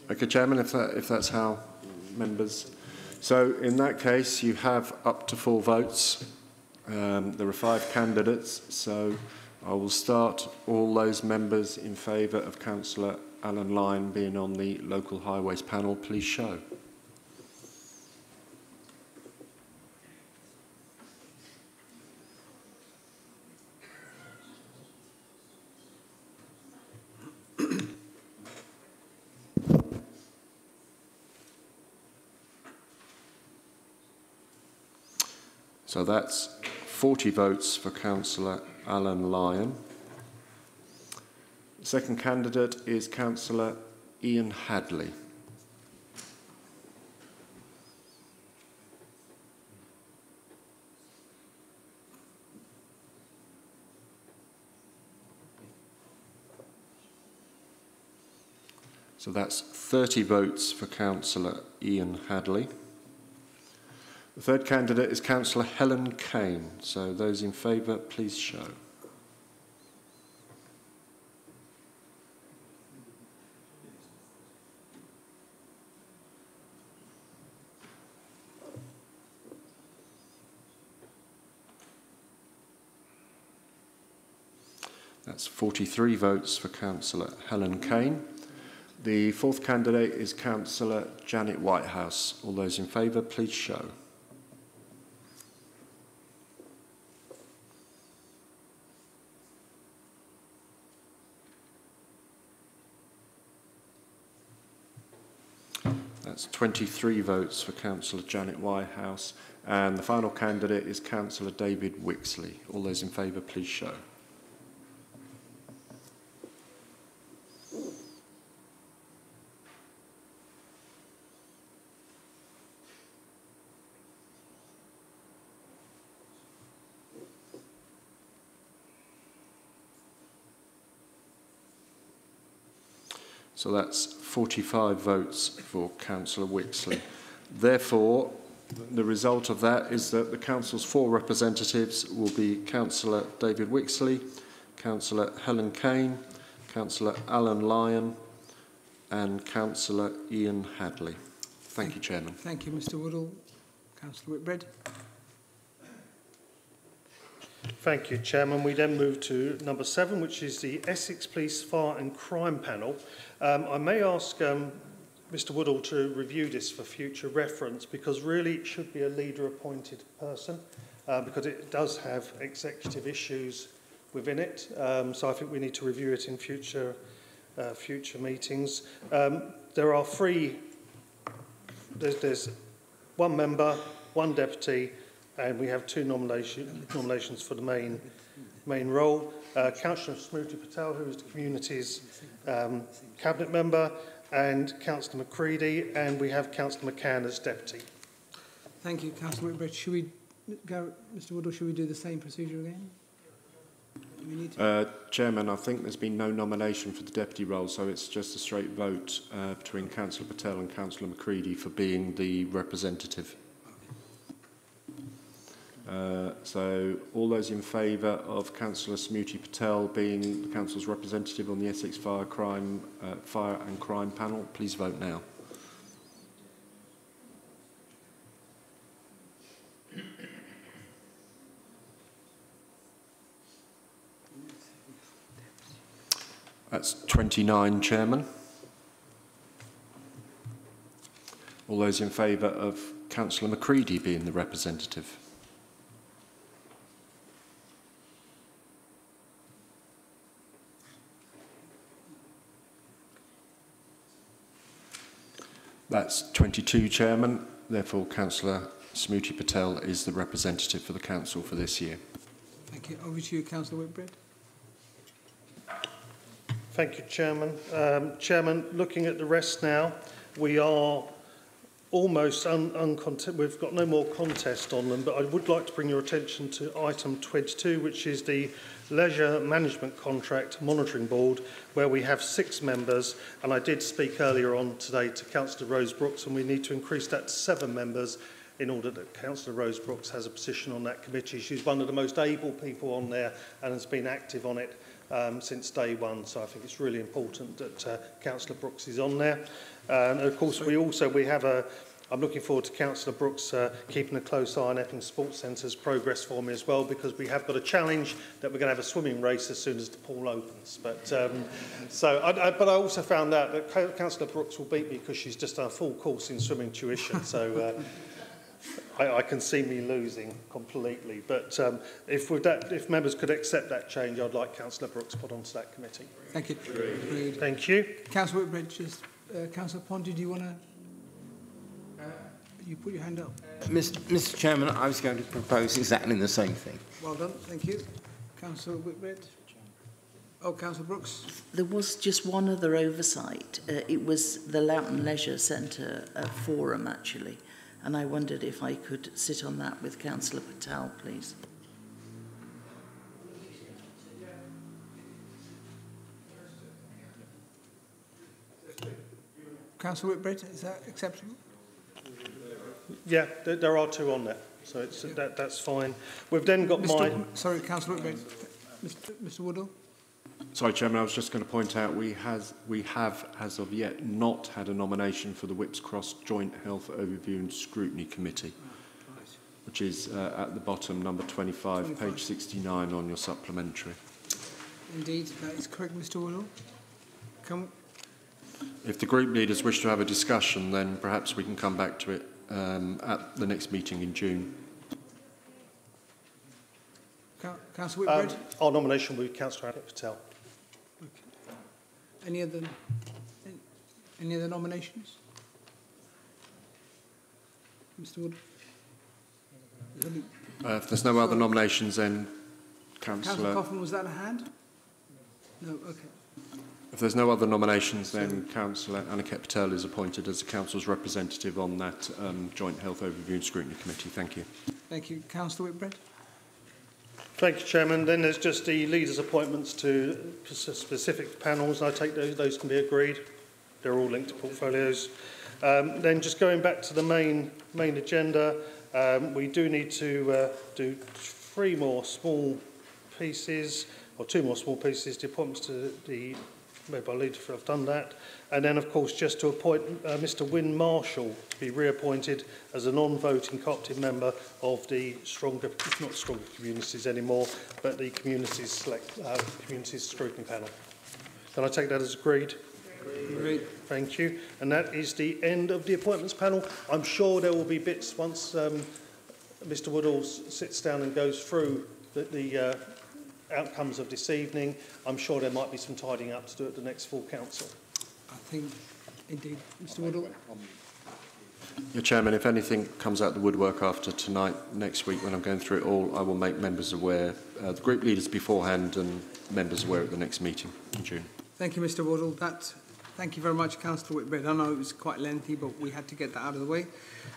Okay, Chairman, if that's how members... So in that case, you have up to 4 votes. There are 5 candidates, so I will start all those members in favour of Councillor Alan Lyon being on the Local Highways Panel, please show. So that's 40 votes for Councillor Alan Lyon. The second candidate is Councillor Ian Hadley. So that's 30 votes for Councillor Ian Hadley. The third candidate is Councillor Helen Kane. So those in favour, please show. That's 43 votes for Councillor Helen Kane. The fourth candidate is Councillor Janet Whitehouse. All those in favour, please show. That's 23 votes for Councillor Janet Whitehouse. And the final candidate is Councillor David Wixley. All those in favour, please show. So that's 45 votes for Councillor Wixley. Therefore, the result of that is that the Council's 4 representatives will be Councillor David Wixley, Councillor Helen Kane, Councillor Alan Lyon and Councillor Ian Hadley. Thank you, Chairman. Thank you, Mr Woodall. Councillor Whitbread. Thank you, Chairman. We then move to number 7, which is the Essex Police Fire and Crime Panel. I may ask Mr Woodall to review this for future reference, because really it should be a leader-appointed person, because it does have executive issues within it. So I think we need to review it in future meetings. There are 3. There's 1 member, 1 deputy, and we have 2 nominations for the main role. Councillor Smriti Patel, who is the community's cabinet member, and Councillor McCready, and we have Councillor McCann as deputy. Thank you, Councillor Whitbread. Should we go, Mr Woodall, should we do the same procedure again? Chairman, I think there's been no nomination for the deputy role, so it's just a straight vote between Councillor Patel and Councillor McCready for being the representative. So all those in favour of Councillor Smriti Patel being the Council's representative on the Essex Fire and Crime Panel, please vote now. That's 29, Chairman. All those in favour of Councillor McCready being the representative? That's 22, Chairman. Therefore, Councillor Smriti Patel is the representative for the Council for this year. Thank you. Over to you, Councillor Whitbread. Thank you, Chairman. Chairman, looking at the rest now, we are almost we've got no more contest on them, but I would like to bring your attention to item 22, which is the Leisure Management Contract Monitoring Board, where we have 6 members, and I did speak earlier on today to Councillor Rose Brooks, and we need to increase that to 7 members in order that Councillor Rose Brooks has a position on that committee. She's one of the most able people on there and has been active on it since day one, so I think it's really important that Councillor Brooks is on there. And of course, we have a. I'm looking forward to Councillor Brooks keeping a close eye on Epping Sports Centre's progress for me as well, because we have got a challenge that we're going to have a swimming race as soon as the pool opens. But but I also found out that Councillor Brooks will beat me because she's just done a full course in swimming tuition. So. I can see me losing completely, but if members could accept that change, I'd like Councillor Brooks put onto that committee. Thank you. Agreed. Thank you. Councillor Whitbread, just Councillor Pond, did you want to? You put your hand up. Mr. Chairman, I was going to propose exactly the same thing. Well done. Thank you, Councillor Whitbread. Oh, Councillor Brooks. There was just one other oversight. It was the Loughton Leisure Centre forum, actually. And I wondered if I could sit on that with Councillor Patel, please. Councillor Whitbread, is that acceptable? Yeah, there are 2 on there, so it's, that's fine. We've then got Sorry, Councillor Whitbread. Mr Woodall. Sorry, Chairman, I was just going to point out we have, as of yet, not had a nomination for the Whips Cross Joint Health Overview and Scrutiny Committee, which is at the bottom, number 25, page 69 on your supplementary. Indeed, that is correct, Mr Woodall. If the group leaders wish to have a discussion, then perhaps we can come back to it at the next meeting in June. Councillor Whitbread? Our nomination will be Councillor Patel. Okay. Any other nominations? Mr Wood? If there's no other nominations, then Councillor Coffin, was that a hand? No, okay. If there's no other nominations, then Councillor Aniket Patel is appointed as the Council's representative on that Joint Health Overview and Scrutiny Committee. Thank you. Thank you. Councillor Whitbread? Thank you, Chairman. Then there's just the leaders' appointments to specific panels. I take those can be agreed. They're all linked to portfolios. Then just going back to the main agenda, we do need to do 2 more small pieces, the appointments to the made by Leader, I've done that. And then, of course, just to appoint Mr Wynne Marshall to be reappointed as a non-voting co-opted member of the not stronger communities anymore, but the communities scrutiny panel. Can I take that as agreed? Agreed. Thank you. And that is the end of the appointments panel. I'm sure there will be bits once Mr Woodall sits down and goes through the outcomes of this evening. I'm sure there might be some tidying up to do at the next full council. I think, indeed, Mr Woodall. Your Chairman, if anything comes out the woodwork after tonight, next week when I'm going through it all, I will make members aware, the group leaders beforehand and members aware at the next meeting in June. Thank you, Mr Woodall. Thank you very much, Councillor Whitbread. I know it was quite lengthy, but we had to get that out of the way.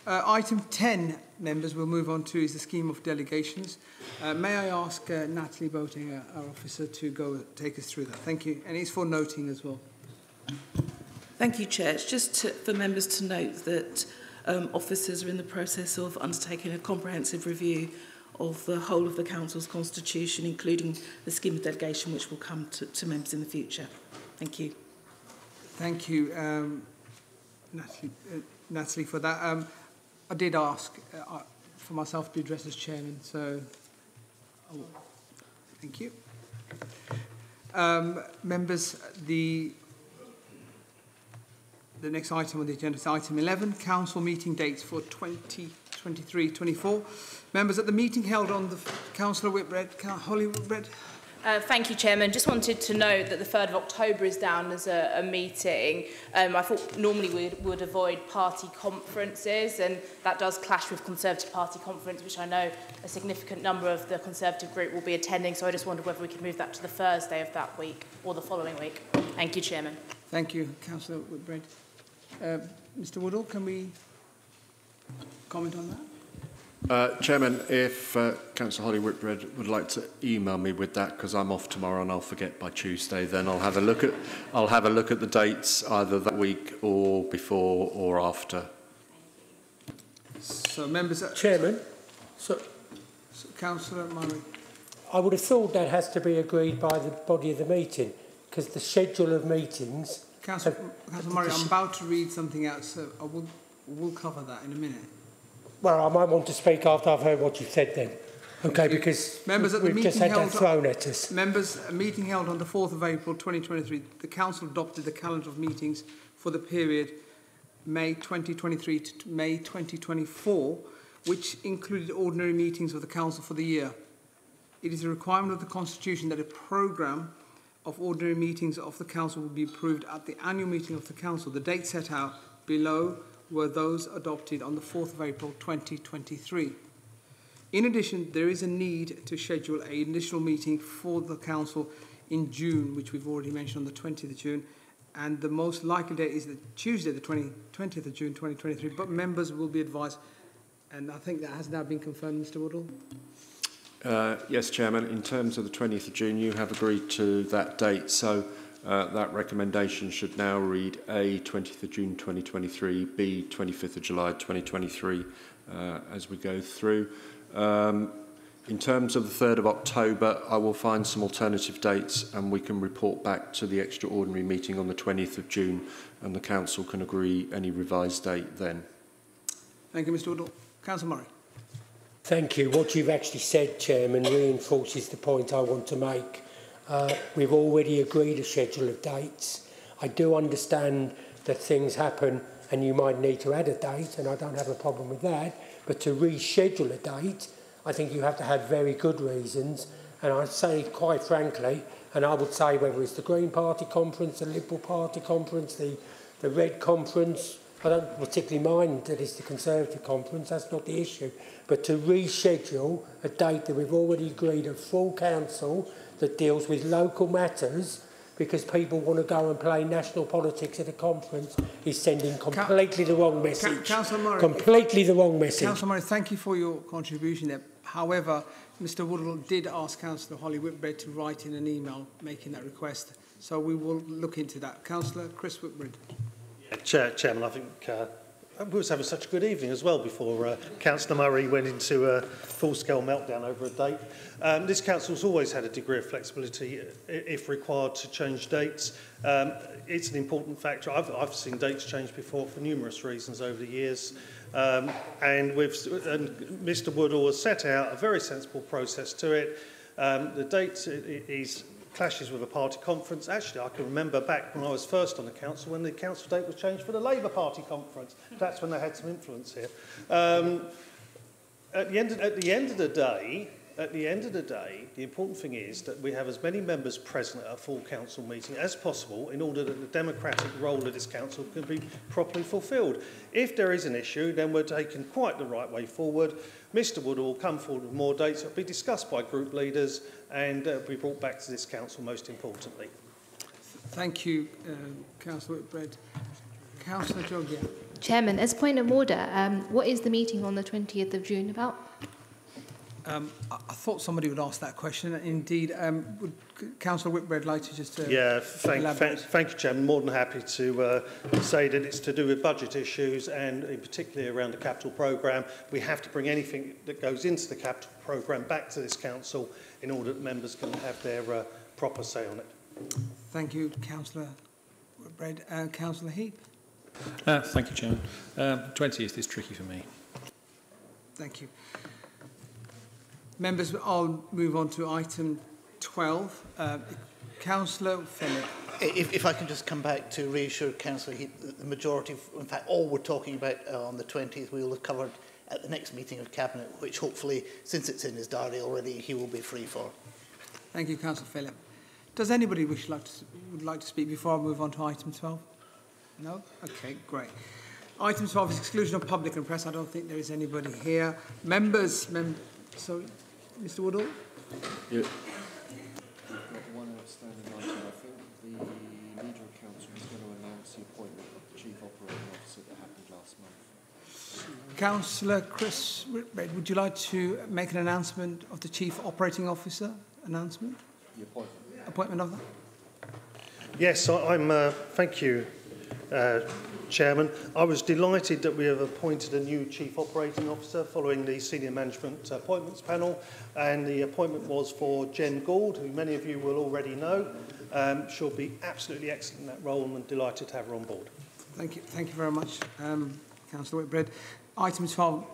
Item 10, members, we'll move on to is the scheme of delegations. May I ask Natalie Boating, our officer, to go take us through that? Thank you. And it's for noting as well. Thank you, Chair. It's just for members to note that officers are in the process of undertaking a comprehensive review of the whole of the Council's constitution, including the scheme of delegation, which will come to members in the future. Thank you. Thank you, Natalie, for that. I did ask for myself to address as chairman, so thank you. Members, the next item on the agenda is item 11, council meeting dates for 2023-24. Members, at the meeting held on the Councillor Whitbread, Holly Whitbread. Thank you, Chairman. Just wanted to note that the 3rd of October is down as a meeting. I thought normally we would avoid party conferences, and that does clash with Conservative Party conference, which I know a significant number of the Conservative group will be attending, so I just wondered whether we could move that to the Thursday of that week or the following week. Thank you, Chairman. Thank you, Councillor Whitbread. Mr Woodall, can we comment on that? Chairman, if Councillor Holly Whitbread would like to email me with that, because I'm off tomorrow and I'll forget by Tuesday, then I'll have a look at the dates either that week or before or after. So, members, Chairman, Councillor Murray. I would have thought that has to be agreed by the body of the meeting, because the schedule of meetings. Councillor Murray, I'm about to read something out, so I will cover that in a minute. Well, I might want to speak after I've heard what you've said then. Okay, because we've just had that thrown at us. Members, a meeting held on the 4th of April 2023, the Council adopted the calendar of meetings for the period May 2023 to May 2024, which included ordinary meetings of the Council for the year. It is a requirement of the Constitution that a programme of ordinary meetings of the Council will be approved at the annual meeting of the Council. The dates set out below were those adopted on the 4th of April 2023. In addition, there is a need to schedule an additional meeting for the Council in June, which we've already mentioned on the 20th of June, and the most likely date is the Tuesday, the 20th of June 2023, but members will be advised, and I think that has now been confirmed, Mr Woodall. Yes, Chairman, in terms of the 20th of June, you have agreed to that date, so that recommendation should now read A, 20th of June 2023, B, 25th of July 2023 as we go through. In terms of the 3rd of October, I will find some alternative dates and we can report back to the extraordinary meeting on the 20th of June and the Council can agree any revised date then. Thank you, Mr Woodall. Councillor Murray. Thank you. What you've actually said, Chairman, reinforces the point I want to make. We've already agreed a schedule of dates. I do understand that things happen and you might need to add a date, and I don't have a problem with that, but to reschedule a date, I think you have to have very good reasons, and I'd say, quite frankly, and I would say whether it's the Green Party conference, the Liberal Party conference, the Red conference, I don't particularly mind that it's the Conservative conference, that's not the issue, but to reschedule a date that we've already agreed at full council that deals with local matters because people want to go and play national politics at a conference is sending completely the wrong message. Councillor Murray, completely the wrong message. Councillor Murray, thank you for your contribution there. However, Mr Woodall did ask Councillor Holly Whitbread to write in an email making that request, so we will look into that. Councillor Chris Whitbread. Yeah, Chairman, I think we was having such a good evening as well before Councillor Murray went into a full-scale meltdown over a date. This council's always had a degree of flexibility if required to change dates. It's an important factor. I've seen dates change before for numerous reasons over the years. And Mr Woodall has set out a very sensible process to it. The date is clashes with a party conference. Actually, I can remember back when I was first on the council when the council date was changed for the Labour Party conference. That's when they had some influence here. At the end of the day, the important thing is that we have as many members present at a full council meeting as possible in order that the democratic role of this council can be properly fulfilled. If there is an issue, then we're taking quite the right way forward. Mr Woodall will come forward with more dates that will be discussed by group leaders and be brought back to this council most importantly. Thank you, Councillor Whitbread. Councillor Joggia. Chairman, as point of order, what is the meeting on the 20th of June about? I thought somebody would ask that question. Indeed, would Councillor Whitbread like to just thank you, Chairman. More than happy to say that it's to do with budget issues and in particular around the capital programme. We have to bring anything that goes into the capital programme back to this council in order that members can have their proper say on it. Thank you, Councillor Whitbread. Councillor Heap. Thank you, Chairman. 20th is tricky for me. Thank you. Members, I'll move on to item 12. Councillor Philip. If I can just come back to reassure Councillor Heap that the majority, in fact all we're talking about on the 20th, we will have covered at the next meeting of Cabinet, which hopefully, since it's in his diary already, he will be free for. Thank you, Councillor Philip. Does anybody would like to speak before I move on to item 12? No? Okay, great. Item 12 is exclusion of public and press. I don't think there is anybody here. Sorry, Mr Woodall? Yeah. We've got one outstanding item. I think the Leader of Council was going to announce the appointment of the Chief Operating Officer that happened last month. Councillor Chris Whitbread, would you like to make an announcement of the Chief Operating Officer announcement? The appointment. Appointment of that? Yes, thank you, Chairman. I was delighted that we have appointed a new Chief Operating Officer following the Senior Management Appointments Panel, and the appointment was for Jen Gould, who many of you will already know. She'll be absolutely excellent in that role, and I'm delighted to have her on board. Thank you very much, Councillor Whitbread. Item 12,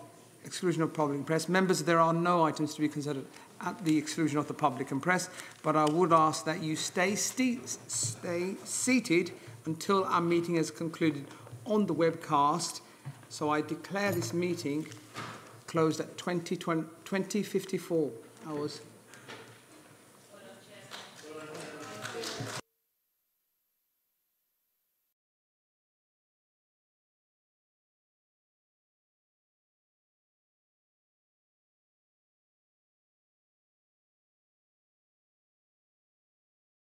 exclusion of public and press. Members, there are no items to be considered at the exclusion of the public and press, but I would ask that you stay seated until our meeting has concluded on the webcast. So I declare this meeting closed at 20:54 hours.